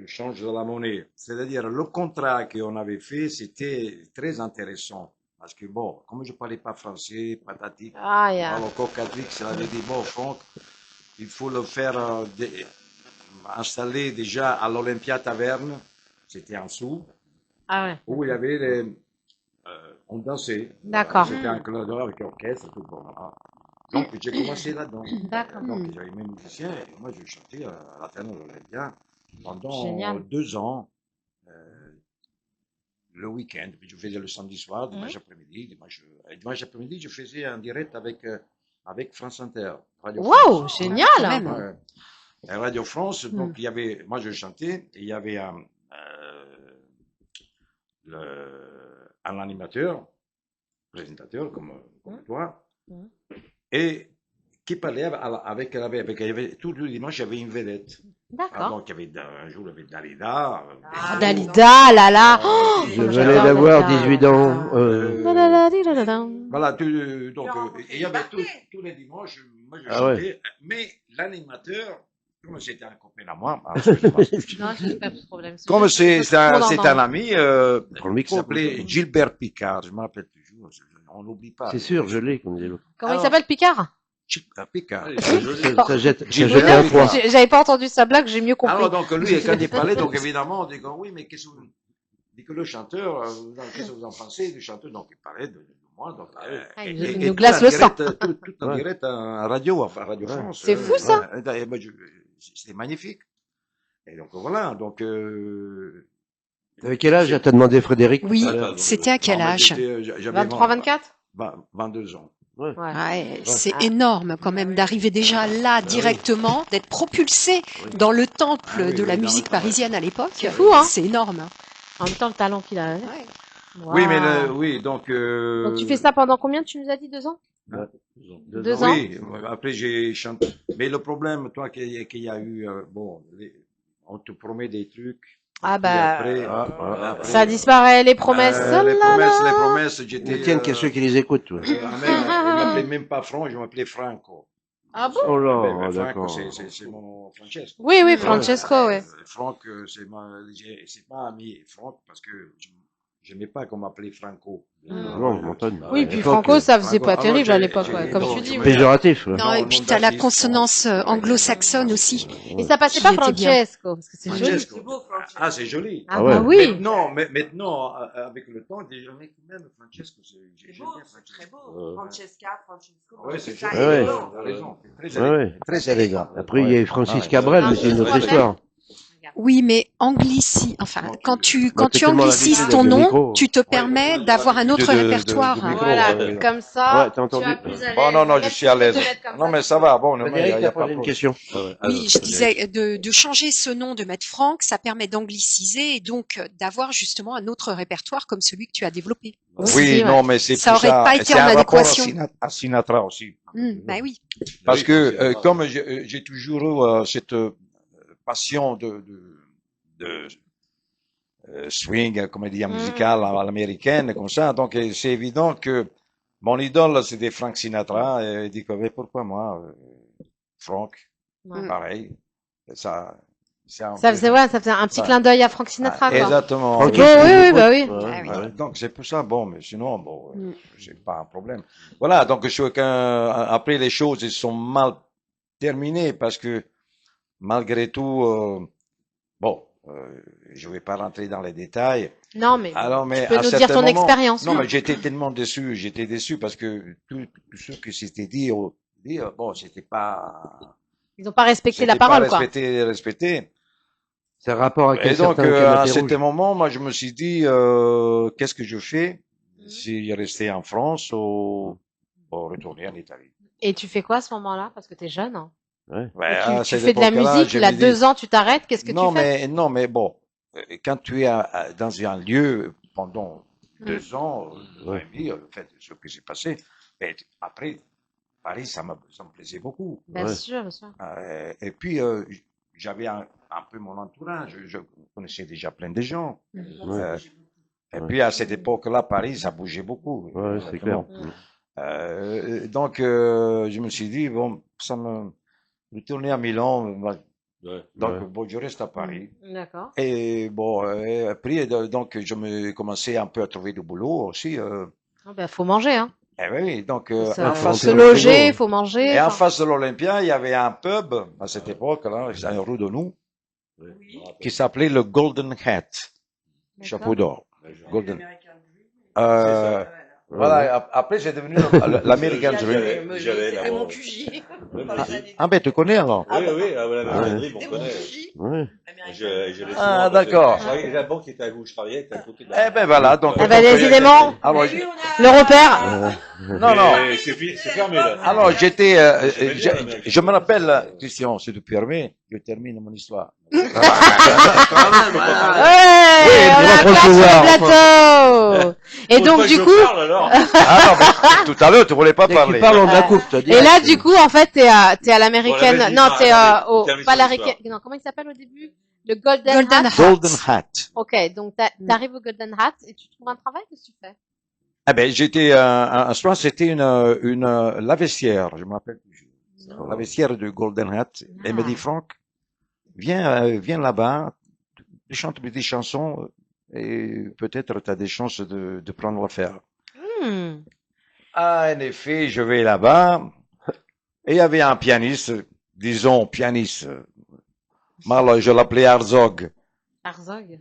change de la monnaie. C'est-à-dire, le contrat qu'on avait fait, c'était très intéressant. Parce que bon, comme je parlais pas français, patati, Ah, yeah. alors Cocatrix avait dit, bon, Franck, il faut le faire installer déjà à l'Olympia Taverne, c'était en dessous, Ah ouais. où il y avait on dansait. D'accord. C'était un club avec orchestre, tout bon. Voilà. Donc j'ai commencé là-dedans. D'accord. Donc j'avais mes musiciens et moi je chantais à la Taverne de l'Olympia pendant Génial. 2 ans. Le week-end, je faisais le samedi soir, dimanche après-midi, dimanche après-midi, je faisais un direct avec France Inter. Radio Waouh, France. génial. même. Ouais. Et Radio France, donc il y avait, moi je chantais, et il y avait un animateur, présentateur comme toi, et qui parlait avec il y avait, tout le dimanche, il y avait une vedette. D'accord. Donc il y avait un jour, il y avait Dalida. Ah, Dalida, là là. Oh, Je comme venais j'adore d'avoir Dalida. 18 ans. Voilà, donc il y avait tous les dimanches, moi je Ah chantais, mais l'animateur, comme c'était un copain à moi, excusez-moi, Non, je n'ai pas de problème. comme c'est un ami, Prends le il micro. s'appelait Gilbert Picard, je me rappelle toujours, on l'oublie pas. C'est sûr, je l'ai, comme dit l'autre. Comment il s'appelle, Picard? Gilbert Picard. Ça jette Gilbert un Picard. froid. J'avais pas entendu sa blague, j'ai mieux compris. Alors donc lui, quand il parlait, donc évidemment, on dit oui, mais qu'est-ce que vous... dit que le chanteur, qu'est-ce que vous en pensez du chanteur? Donc il parlait de moi, donc il nous glace le sang. Tout en direct à radio, enfin Radio France. C'est fou, ça. Ouais, c'était magnifique. Et donc voilà, donc. T'avais quel âge? T'as demandé Frédéric? Oui, tout à l'heure. c'était à quel âge? J'avais 23, 24? 22 ans. Ouais. Ouais, c'est énorme quand même d'arriver déjà là directement, d'être propulsé dans le temple Ah oui, de la oui, musique dans le- parisienne à l'époque. C'est fou, hein. C'est énorme. En même temps, le talent qu'il a. Ouais. Oui, mais Waouh. oui, donc. Donc tu fais ça pendant combien, tu nous as dit, 2 ans? 2 ans? Oui, après j'ai chanté. Mais le problème, toi, qu'il y a eu, bon, on te promet des trucs. Ah puis bah, après, ça disparaît, les promesses. Oh les là là. promesses, j'étais. Tiens, qu'il y a ceux qui les écoutent, toi. Il m'appelait même pas Franck, je m'appelais Franco. Ah bon? Oh là, Mais Franco, d'accord. c'est mon Francesco. Oui, Francesco, oui. Franck, c'est pas ami Franck parce que j'aimais pas qu'on m'appelait Franco. Non, je m'entends. Oui, puis l'époque, Franco, ça faisait Franco, pas alors, terrible à j'ai- l'époque, j'ai- ouais, comme non, tu dis. j'ai- Ouais. Péjoratif. Non, Non, et non, puis t'as la d'artiste, consonance non. anglo-saxonne aussi. Et ça passait Qui pas était bien. Francesco, parce que c'est joli. Francesco. C'est beau, Francesco. Ah, c'est joli. Ah Ah ouais. bah oui. Maintenant, avec le temps, déjà, mais quand même, Francesco, C'est j'aime beau, bien c'est très Francesco. beau. Francesca, Francesco. Ouais, c'est ça, joli. Ouais. élégant. T'as raison. Très Ouais, ouais. Très élégant. Après, il y a eu Francis Ouais. Cabrel, Ah, mais c'est une autre Francesco. histoire. Oui, mais enfin, Non, quand tu- tu, quand Bah, tu t'as tellement anglicises l'habitude ton avec le nom, micro. tu te permets d'avoir un autre répertoire. de micro. Voilà, ouais. comme ça, Ouais, t'as entendu? tu as plus à l'aise. Oh non, non, je Même suis à si tu peux l'aise. te mettre comme Non, ça, mais tu ça va. Bon, non, mais il Frédéric, y t'as a pas posé de une problème. question. Oui, je disais de changer ce nom, de mettre Franck, ça permet d'angliciser et donc d'avoir justement un autre répertoire comme celui que tu as développé. Aussi, Oui, ouais. non, mais c'est Ça pour aurait pas été c'est en un rapport adéquation. à Sinatra aussi. Bah oui. Parce que comme j'ai toujours eu cette passion de swing, comédie musicale à l'américaine, comme ça, donc c'est évident que mon idole c'était Frank Sinatra et il dit que mais pourquoi moi, Frank, Ouais. pareil, ça, c'est un Ça peu- faisait, ouais, ça faisait un petit Ouais. clin d'œil à Frank Sinatra, quoi. Exactement. Franck, Bon, oui, bah oui. Ouais, oui. ouais. Donc c'est pour ça, bon, mais sinon, bon, c'est pas un problème. Voilà, donc après les choses, elles sont mal terminées parce que malgré tout, bon, je vais pas rentrer dans les détails. Non, mais Alors, mais tu peux à nous dire certains ton moments- expérience. Non, mais j'étais tellement déçu, parce que tout ce que c'était dit, bon, Ils n'ont pas respecté la c'était pas parole, quoi. respecté. C'est un rapport avec Et un donc, certain à un canapé rouge. certain moment, moi, je me suis dit, qu'est-ce que je fais si je restais en France ou retourner en Italie? Et tu fais quoi à ce moment-là? Parce que t'es jeune. Hein. Ouais. Ouais, Et à tu cette fais de la époque-là, musique, je il a me dis- 2 ans, tu t'arrêtes, qu'est-ce que tu fais? Non, mais bon, quand tu es dans un lieu pendant 2 ans, Ouais. en fait, ce que j'ai passé, mais après, Paris, ça me plaisait beaucoup. Bien Ouais. sûr, bien sûr. Et puis, j'avais un peu mon entourage, je connaissais déjà plein de gens. Ouais. Et Ouais. puis, à cette époque-là, Paris, ça bougeait beaucoup. Ouais, c'est clair. Donc, je me suis dit, bon, retourner à Milan, donc, Ouais. bon, je reste à Paris. D'accord. Et bon, après, donc, je me commençais un peu à trouver du boulot aussi. Ah ben, faut manger, hein. Oui, donc, Se- en face se de loger, l'Olympia- faut manger. Et en enfin. face de l'Olympia, il y avait un pub, à cette époque-là, c'est un rue de nous, qui s'appelait le Golden Hat, chapeau d'or. Golden. Voilà, après, j'ai devenu l'American Dream. C'était mon QJ. Ah, ben, tu connais alors? Oui, oui, la Madrid, on C'était mon connaît. QJ. Ouais. J'allais Ah, souvent, d'accord. parce que la banque était où je travaillais était à côté de Eh ben, voilà, donc. Eh ben, décidément, Alors, le repère. non, non. Mais c'est fermé, là. Alors, j'étais, C'est bien, le mec. je me rappelle, Christian, si tu permets, je termine mon histoire. Ouais, il on va a trop place se sur voir. le plateau. Et Faut donc, pas du que je coup, parle, alors. Ah non, mais tout à l'heure, tu voulais pas Dès que parler. tu parles, on la coupe, t'as dit. et là, du coup, en fait, t'es à l'américaine. Bon, allez, Non, vas-y, t'es arrête, au, termine pas son l'américaine. histoire. Non, comment il s'appelle au début? Le Golden Golden Hat. Hat. Golden Hat. Ok, donc t'arrives au Golden Hat et tu trouves un travail, qu'est-ce que tu fais? Ah ben, j'étais, un soir, c'était une lavestière, je me rappelle toujours. La vestiaire de Golden Hat. Elle me dit, Franck, viens là-bas, tu chantes des chansons, et peut-être tu as des chances de prendre l'affaire. Hmm. Ah, en effet, je vais là-bas, et il y avait un pianiste, disons, pianiste. Mal, je l'appelais Herzog. Herzog.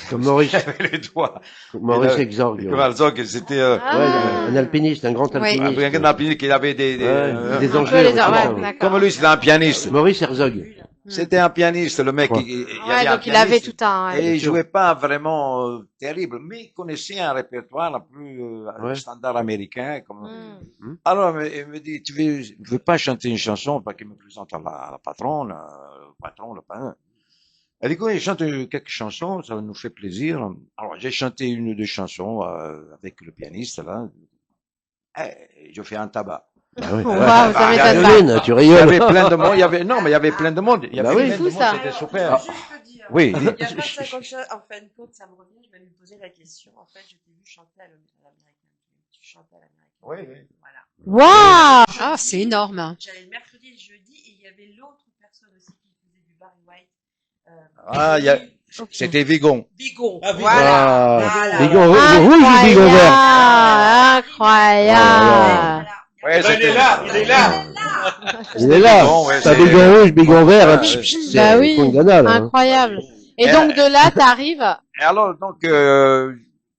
Comme Maurice, Il avait les doigts. Maurice Et là, Exorgue. Comme Ouais, Herzog, c'était, Ah. un alpiniste, un grand Ouais. alpiniste. un pianiste qui avait des Ouais, euh, des Un anges. peu les ouais, ouais, d'accord. comme lui, c'était un pianiste. Maurice Herzog. C'était un pianiste, le mec. Ouais. Il y Ouais, avait un donc il avait pianiste. tout un, ouais. Et il sûr. jouait pas vraiment terrible, mais il connaissait un répertoire un peu Ouais. standard américain. Comme... Hmm. Alors, il me dit, tu veux pas chanter une chanson, parce qu'il me présente à la patronne, le patron, le parrain. Elle dit, il chante quelques chansons, ça nous fait plaisir. Alors, j'ai chanté une ou deux chansons avec le pianiste, là. Et je fais un tabac. Bah oui. Waouh, Ouais. ça m'étonne pas. Caroline, tu Il y rigoles. avait plein de monde, non, mais il y avait plein de monde. Il y Bah avait oui. plein Fou, de monde, ça. c'était Alors, super. je peux dire. Oui, Il n'y a pas 50 choses. En fin de compte, ça me revient. Je vais me poser la question. En fait, je t'ai vu chanter à l'américaine. Tu chantais à l'américaine. Oui, oui. Voilà. Waouh! Ah, c'est énorme. J'allais le mercredi et le jeudi et il y avait l'autre personne aussi qui faisait du Barry White. Ah, c'était Vigon. Bigon. Ah, Bigon. Ah, Voilà. Bigon rouge ou Bigon vert? Incroyable! Ouais, Ben, il est là, il est là. Il est là. Bigon, ouais, T'as c'est- Bigon rouge, Bigon vert. Ouais, Pch, ouais. pch, Bah c'est oui. point de banane, hein. Incroyable. Et Et donc de là, t'arrives. Et alors, donc, il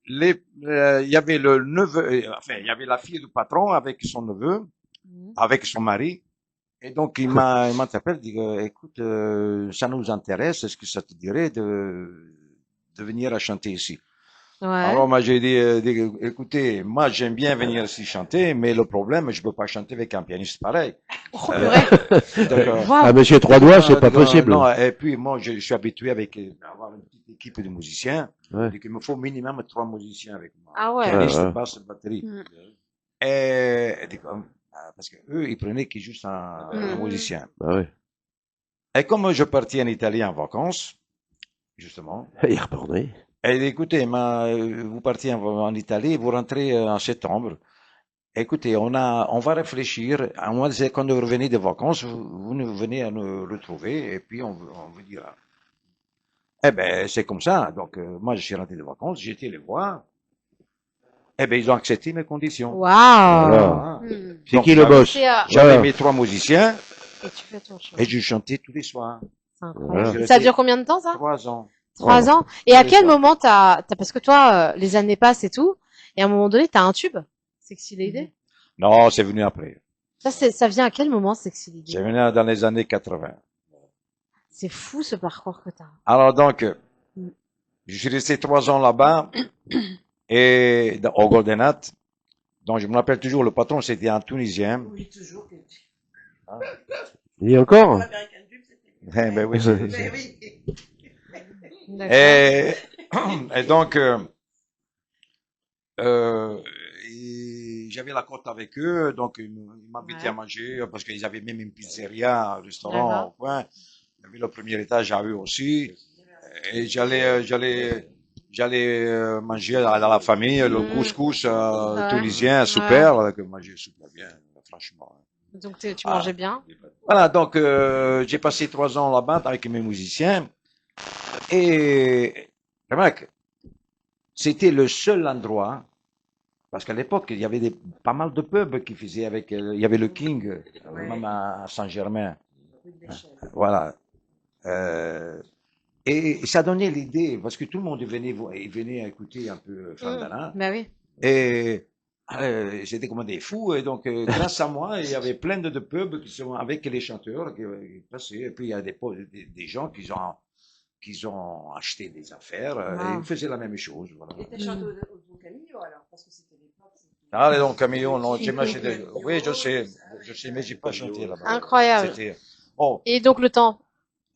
y avait le neveu, enfin, il y avait la fille du patron avec son neveu, avec son mari. Et donc, il m'a appelé, il dit, écoute, ça nous intéresse, est-ce que ça te dirait de venir à chanter ici? Ouais. Alors, moi, j'ai dit, écoutez, moi, j'aime bien venir ici chanter, mais le problème, je peux pas chanter avec un pianiste pareil. Oh, purée. D'accord. Waouh. Ah, monsieur Trois Doigts, c'est pas possible. Non, et puis, moi, je suis habitué avec, avoir une petite équipe de musiciens. Ouais. Donc, il me faut minimum 3 musiciens avec moi. Ah ouais. Pianiste, Ouais, ouais. basse, batterie. Mm. Et parce que eux, ils prenaient qui juste un musicien. Bah oui. Et comme je partais en Italie en vacances, justement, Il retournait. et écoutez, vous partez en Italie, vous rentrez en septembre. Écoutez, on va réfléchir. À moins que quand vous revenez de vacances, vous nous venez à nous retrouver et puis on vous dira. Eh ben, c'est comme ça. Donc, moi, je suis rentré de vacances, j'ai été les voir. Eh ben, ils ont accepté mes conditions. Waouh. Alors. Ah. Hmm. C'est Donc, qui le boss? C'est, J'avais Voilà. mes 3 musiciens Et tu fais ton show. et je chantais tous les soirs. C'est incroyable. Voilà. Ça dure combien de temps, ça? 3 ans. 3 ans. Et à quel moment parce que toi, les années passent et tout, et à un moment donné, t'as un tube, Sexy Lady. Non, c'est venu après. Ça vient à quel moment, Sexy Lady? C'est venu dans les années 80. C'est fou ce parcours que t'as. Alors donc, je suis resté 3 ans là-bas et au Golden Hat. Donc je me rappelle toujours, le patron c'était un Tunisien. Oui, toujours. Il y a encore? L'American Dream, c'était. Eh ben oui. Mais oui. D'accord. Et donc, j'avais la cote avec eux, donc ils m'invitaient à manger parce qu'ils avaient même une pizzeria, un restaurant D'accord. au coin. Il y avait le premier étage à eux aussi. Et j'allais manger à la famille le couscous tunisien super, que manger super bien, franchement. Donc tu mangeais bien. Voilà, donc j'ai passé 3 ans là-bas avec mes musiciens et remarque, c'était le seul endroit parce qu'à l'époque il y avait pas mal de pubs qui faisaient avec, il y avait le King, même à Saint-Germain, voilà. Et ça donnait l'idée parce que tout le monde venait écouter un peu Frank Dana. Bah oui. Et c'était comme des fous. Et donc, grâce à moi, il y avait plein de pubs qui sont avec les chanteurs qui passaient. Et puis, il y a des gens qui ont acheté des affaires et ils faisaient la même chose. Voilà. Et t'as chanté au Camillo alors, parce que c'était l'époque. Ah, les donc Camillo, non, j'ai acheté. Oui, je sais, mais j'ai pas chanté là-bas. Incroyable. Oh. Et donc le temps.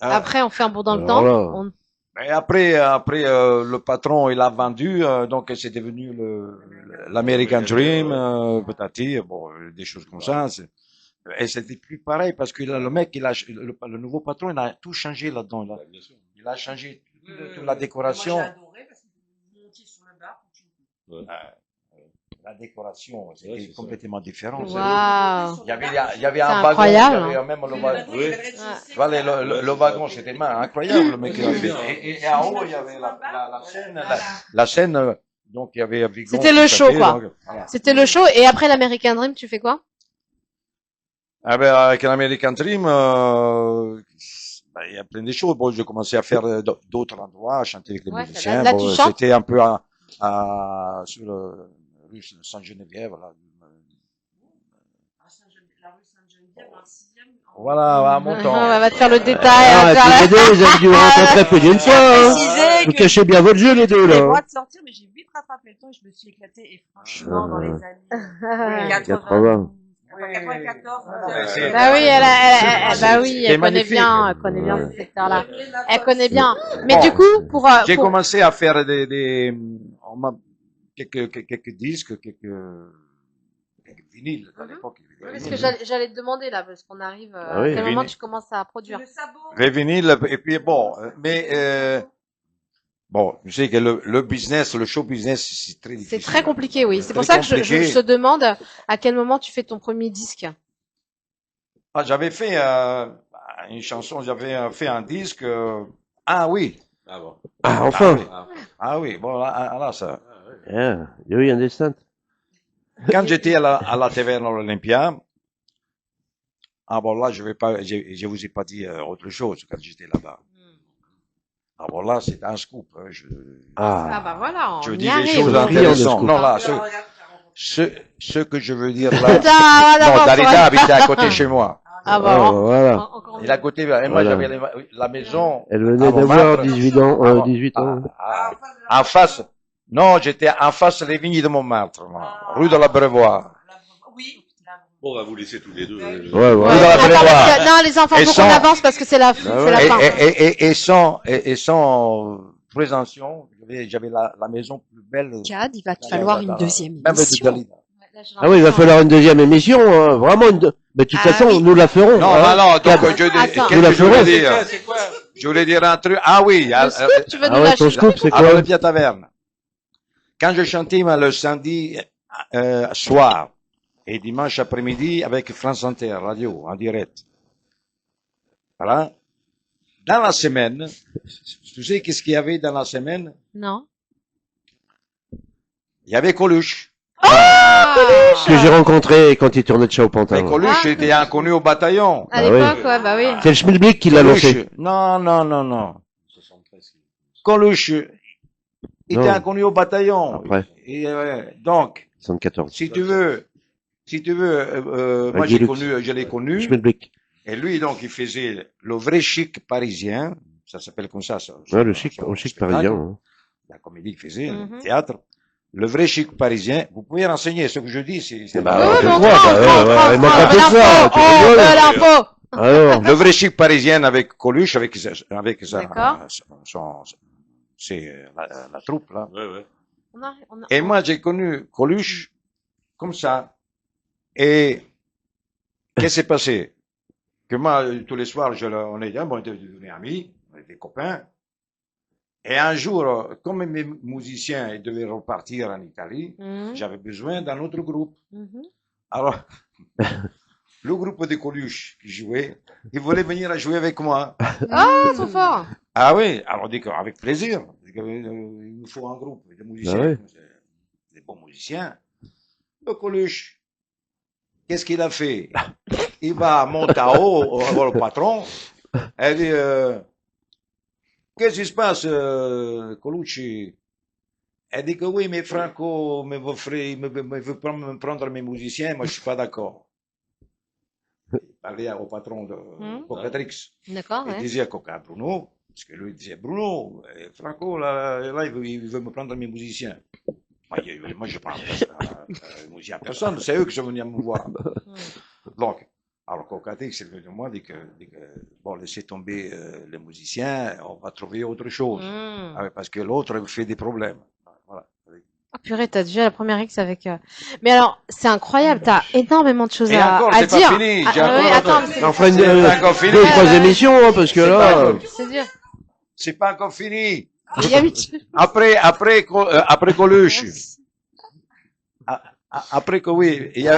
Après, on fait un bond dans le temps. Voilà. Et après, le patron, il a vendu, donc c'est devenu l'American Dream, peut-être, bon, des choses comme ça. Et c'était plus pareil parce que là, le mec, le nouveau patron, il a tout changé là-dedans. Il a changé toute la décoration. Moi, j'ai adoré parce que vous montiez sur le bar. La décoration, c'était complètement différent. Waouh. Il y avait un wagon, incroyable, il y avait même le wagon. Voilà, le wagon, c'était incroyable, le mec qui l'a fait. Et en haut, il y avait la scène, donc il y avait Vigon. C'était le show, quoi. Donc, voilà. C'était le show. Et après l'American Dream, tu fais quoi? Ah ben, avec l'American Dream, il y a plein de choses. Bon, j'ai commencé à faire d'autres endroits, à chanter avec les musiciens. Là, bon, tu chantes? c'était un peu sur le rue Sainte-Geneviève, là. La rue Sainte-Geneviève, dans le 6e. Voilà, à Montant. On va te faire le détail. Ah, tous les deux, vous avez dû vous rencontrer plus d'une fois, hein. Vous cachez bien votre jeu, les deux, J'ai le là. droit de sortir, mais j'ai vite rattrapé le temps et je me suis éclatée. Et franchement, dans les années 80. 94. Bah oui, bah oui, elle connaît bien ce secteur-là. Elle connaît bien. Mais Bon. du coup, J'ai commencé à faire quelques disques, quelques vinyles à l'époque. Parce que j'allais te demander là, parce qu'on arrive, Ah oui. à quel moment Vinyle. tu commences à produire? Le sabot. Les vinyles, et puis bon, mais bon, je sais que le business, le show business, c'est très difficile. C'est très compliqué, oui. C'est pour Très ça que compliqué. je te demande à quel moment tu fais ton premier disque. Ah, j'avais fait une chanson, j'avais fait un disque. Ah oui. Ah bon. Ah, enfin. Ah oui, bon, là ça. Yeah, you understand? Quand j'étais à la taverne Olympia, ah bon là, je vous ai pas dit autre chose quand j'étais là-bas. Ah bon là, c'est un scoop. Hein, Ah bah voilà, je on dis y les arrive. choses Brillant, le intéressantes. scoop. Non là, Alors, regarde, ce que je veux dire là. Ah, Non, d'accord, Dalida habitait à côté chez moi. Ah bah, Ah, voilà. encore Il a côté, et moi Voilà. j'avais la maison. Elle venait à d'avoir Montmartre. 18 ans, Ah, 18 ans. En face. Non, j'étais en face des vignes de Montmartre, moi, rue de la Brevoie. oui. Bon, on va vous laisser tous les deux. Ouais, Rue ouais. de la Attends, Brevoie. parce que- non, les enfants, Et faut qu'on sans- avance parce que c'est la fin. Et sans présomption, j'avais la maison plus belle. Cad, il va te falloir une deuxième Même de émission. Dalida. Ah oui, il va falloir une deuxième émission, hein, vraiment mais de toute Ah façon, oui. nous la ferons. Non, hein. non, donc, Attends. qu'est-ce la que je voulais ferons. dire? Je voulais dire un truc. Ah oui, Le scoop, tu veux Ah nous ouais, ton lâcher? scoop, c'est à quoi? l'Olympia Taverne. Quand je chantais le samedi soir et dimanche après-midi avec France Inter, radio, en direct. Voilà. Dans la semaine, tu sais qu'est-ce qu'il y avait dans la semaine? Non. Il y avait Coluche. Que j'ai rencontré quand il tournait de chat au Mais pantalon. Coluche était inconnu au bataillon. À Bah l'époque, ouais, bah oui. C'est le schmilblick qui l'a lancé. Non. Coluche était Non. inconnu au bataillon. Après. Et, donc, 74. si tu veux, moi Guy Lux. je l'ai connu. Schmidblick. Et lui, donc, il faisait le vrai chic parisien. Ça s'appelle comme ça. Ouais, le chic spectacle. parisien. Hein. La comédie qu'il faisait, Mhm. le théâtre. Le vrai chic parisien. Vous pouvez renseigner ce que je dis. C'est Bah, Oui, je mais on crois, prend, bah, on prend, ouais, il manque on un peu de prend ça, tu l'info. On rigoles. veut l'info. Alors, le vrai chic parisien avec Coluche, avec D'accord. la troupe, là. Ouais, ouais. Et moi, j'ai connu Coluche comme ça. Et qu'est-ce qui s'est passé? Que moi, tous les soirs, on était devenus amis, on était copains. Et un jour, comme mes musiciens ils devaient repartir en Italie, Mhm. j'avais besoin d'un autre groupe. Mhm. Alors, le groupe de Coluche qui jouait, il voulait venir à jouer avec moi. Ah, trop fort. Ah oui, alors on dit qu'avec plaisir. Il nous faut un groupe de musiciens, Ah oui. des bons musiciens. Le Coluche, qu'est-ce qu'il a fait? Il va monter en haut, voir le patron, et dit, qu'est-ce qui se passe, Colucci? Elle dit que oui, mais Franco me veut me prendre mes musiciens, moi je suis pas d'accord. Il parlait au patron de Cocatrix. D'accord, Il ouais. disait à Coca Bruno, parce que lui disait Bruno, Franco, là il veut me prendre mes musiciens. Moi je parle de musiciens à personne, c'est eux qui sont venus me voir. Donc, alors Cocatrix, c'est venu de moi, dit que bon, laissez tomber les musiciens, on va trouver autre chose. Mhm. Ah ouais, parce que l'autre fait des problèmes. Voilà. Oh, purée, t'as déjà la première X avec. Mais alors, c'est incroyable, t'as énormément de choses Et à, encore, à c'est dire. pas fini. Ah, J'ai ouais, encore attends, autre- mais on fera une, C'est pas encore fini. 2 ou 3 Ouais, ouais. émissions, hein, parce que C'est là, pas encore- c'est dur. C'est pas encore fini. Il y a une- Après Coluche. Après que oui, il y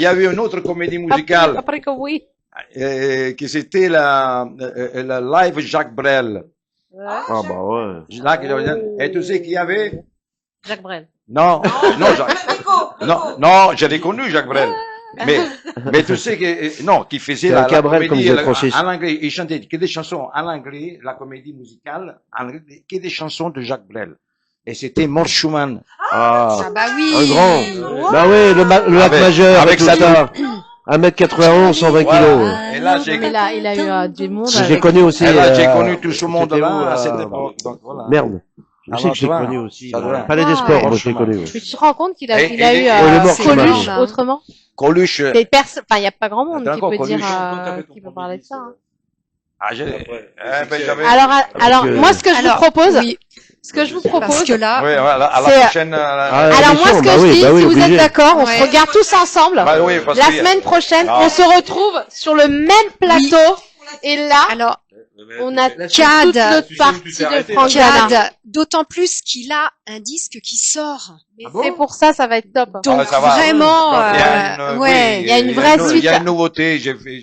a eu une autre comédie musicale Après que oui. qui c'était la live Jacques Brel. ah bah ouais. Et tu sais qui y avait? Jacques Brel. Non, non, je l'ai connu Jacques Brel. Mais tu sais que non, qui faisait C'est un la Cabrel, comme comédie disait Francis. en anglais, il chantait que des chansons en anglais, la comédie musicale, en anglais, que des chansons de Jacques Brel. Et c'était Mort Schumann. Ah, Ah bah oui. un grand. Bah oui, le lac Avec- majeur, avec tout sa ça. 1m91, 120 Voilà. kilos. Et là, j'ai Mais là, il a eu du monde. J'ai avec- connu aussi. Et là, j'ai connu tout ce c'était où, monde-là à cette époque. Donc, voilà. Merde. Je sais Alors, que j'ai ça va. connu aussi. Ça va. Palais des Ah, Sports, ouais. moi je l'ai connu. ouais. Mais tu te rends compte qu'il a, Et- il a et- eu et- Oh, le mort, Coluche Schumann. autrement? Coluche. Enfin, il n'y a pas grand monde Attends, qui peut encore dire, Coluche. qui peut parler de ça. Hein. Ah, j'avais. Alors, que- moi, ce que je vous propose, Oui, ce que je vous parce propose, que là, Oui, voilà, à la C'est- prochaine. Ah, alors moi, ce que bah je oui, dis, bah oui, si vous obligé. êtes d'accord, on Ouais. se regarde tous ensemble. Bah oui, parce La que- semaine prochaine, Ah. on se retrouve sur le même plateau. Et là, alors, on a Cad, toute l'autre partie de Franck Dana. Cad, d'autant plus qu'il a un disque qui sort. Mais c'est pour ça, ça va être top. Donc Ah, ça va. vraiment, Donc, il y a une, ouais. oui, il y a une vraie Il y suite. a une nouveauté. J'ai fait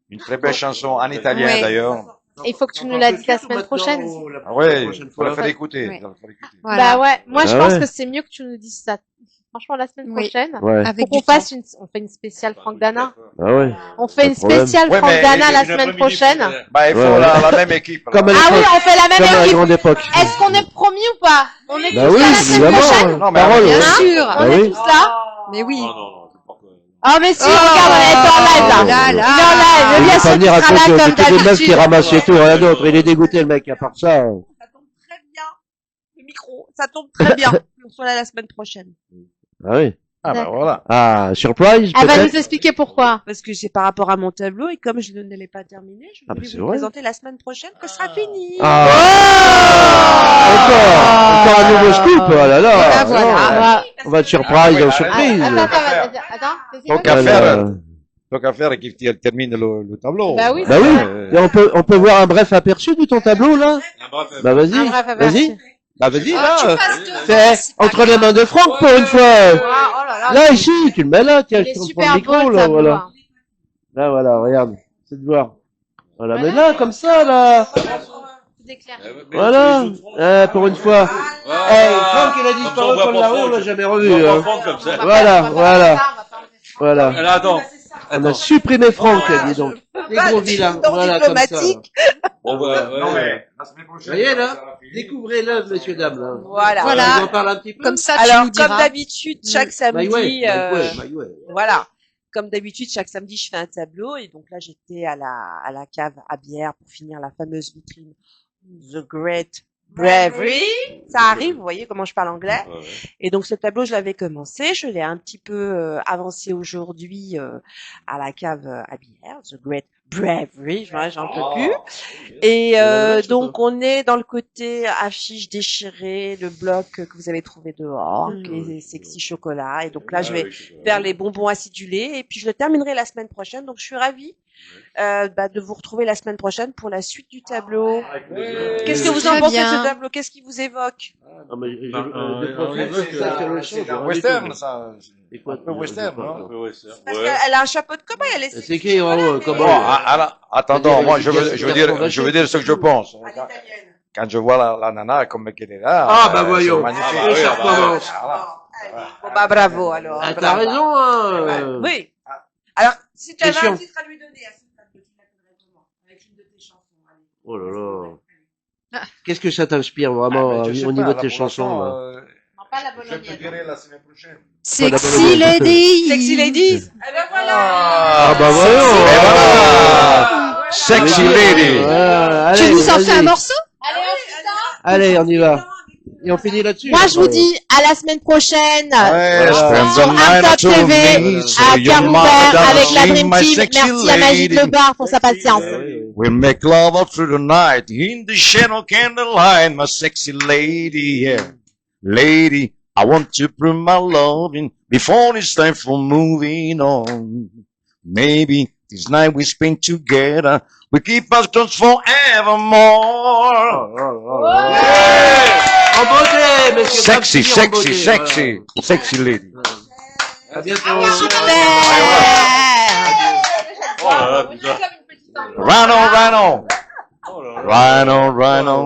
une très belle chanson en italien Ouais. d'ailleurs. Et il faut que tu nous la dises la semaine prochaine. Ah ouais, faut la faire écouter. Ouais. faut la faire écouter. Voilà. Bah ouais, moi je Ah pense ouais. que c'est mieux que tu nous dises ça. Franchement, la semaine Oui. prochaine, Ouais. Avec faut qu'on du temps. fasse on fait une spéciale Franck Dana. Ah ouais. On fait Pas une de problème. spéciale Ouais, Franck mais Dana la Une semaine après-midi, prochaine. Bah, il faut Ouais. la même équipe. là. Comme à Ah oui, l'époque. on fait la Comme à même la équipe. grande époque. Est-ce qu'on est promis ou pas? On est Bah tous oui, là la semaine évidemment. prochaine? Non, mais Parole, bien ouais. Bien sûr. Bah On est oui. tous là? Mais oui. Non, non, non, c'est pas que- Ah mais si, Oh, regarde, on est en live là. oh là là. Il est en live, Il le va bien pas sûr venir à qu'il sera cause là de comme que des meufs qui d'habitude. ramassent et tout, rien d'autre. Il est dégoûté le mec, à part ça. Ça tombe très bien. Le micro, ça tombe très bien. On soit là la semaine prochaine. Ah oui. Ah bah voilà. Ah, surprise, Elle va peut-être. nous expliquer pourquoi. Parce que c'est par rapport à mon tableau et comme je ne l'ai pas terminé, je Ah, vais bah, c'est vous le vrai. présenter la semaine prochaine que ce sera fini. Ah. Encore un nouveau scoop, oh là là. Ah, voilà. Non, Ah, on va être surprise Ah, oui, en bah, surprise. attends, Donc, vas-y. à faire, Euh, Donc à faire qu'il termine le tableau. Bah oui, Bah oui. Euh, Et on peut voir un bref aperçu de ton tableau, là? Un bref, Bah vas-y. Un bref aperçu. Vas-y. Bah vas-y, Ah, tu là. passes devant, C'est c'est pas entre grave. les mains de Franck pour une fois. Ah, oh là là. Là, ici, tu le mets là, tiens, Il je est te prends super le beau micro, le là, tableau. voilà. hein. Là, voilà, regarde. C'est de voir. Voilà, mais Voilà. là, comme ça, là. Tout éclairé. Voilà. Pour une fois. Eh, Franck, il a disparu comme la rue, on l'a jamais revu. hein. comme ça. Voilà, On va pas voilà. faire ça, on va pas enlever ça. Voilà. Alors, attends. On a supprimé Franck, dis donc. Des pas gros de vilains, président voilà, comme ça. diplomatique. Bon, voilà, ouais, Non, ouais. mais la semaine prochaine. Vous voyez, là, ça sera fini. découvrez-le, messieurs, dames, là. Voilà. Voilà. On en parle un petit peu. Comme ça, tu Alors, nous comme diras. d'habitude, chaque samedi, voilà. Comme d'habitude, chaque samedi, je fais un tableau. Et donc là, j'étais à la cave à bière pour finir la fameuse vitrine The Great Bravery. Ça arrive, vous voyez comment je parle anglais. Ouais, ouais. Et donc ce tableau, je l'avais commencé. Je l'ai un petit peu avancé aujourd'hui à la cave à bière, The Great Bravery. J'en peux plus. Et donc on est dans le côté affiche déchirée, le bloc que vous avez trouvé dehors, qui est sexy chocolat. Et donc là, je vais faire les bonbons acidulés et puis je le terminerai la semaine prochaine. Donc je suis ravie de vous retrouver la semaine prochaine pour la suite du tableau. Qu'est-ce que vous en Très pensez de bien. ce tableau? Qu'est-ce qui vous évoque? Ah, mais C'est un western, ça. C'est quoi, Un peu western, non? Ouais, c'est ça. Parce Ouais. qu'elle a un chapeau de cobaye, elle est C'est sexy écrit en chocolat, haut, mais- comment- Bon, alors, attendons, moi, je veux dire ce que je pense. À l'italienne. Quand je vois la nana comme elle est là. Ah, bah, voyons. c'est magnifique. Ah, bah, oui, ça ah, bah, recommence. Bon, bah, bravo, alors. Ah, t'as bravo. raison, hein. Oui. Alors, si tu avais Question. un titre à lui donner à ce tableau, tu l'appellerais comment? Avec une de tes chansons, allez. Oh là là. Qu'est-ce que ça t'inspire vraiment Ah, mais je sais au niveau pas, de tes là, pour chansons là l'instant, Non, pas la je te bolognaise. dirai la semaine prochaine. Sexy lady. Sexy Ladies. Eh ben voilà. Ah bah voyons. Et voilà. Sexy lady. Allez, Tu nous en vas-y. fais un morceau? Allez, on y va. Et on finit là-dessus. Moi, je vous dis à la semaine prochaine sur Arte to TV me, à so your Carouber mother avec la sing Dream my Team. sexy Merci à Magie de lady. Le Bar pour sa patience. We'll make love up through the night in the shadow candlelight, my sexy lady, yeah. Lady, I want to prove my loving before it's time for moving on. Maybe this night we spend together, we keep us close forevermore. En beauté, messieurs. Sexy, dames, en beauté, sexy, sexy, sexy lady. voilà. À bientôt. Oh là là, putain. Rhino, rhino, Oh là là. rhino, rhino.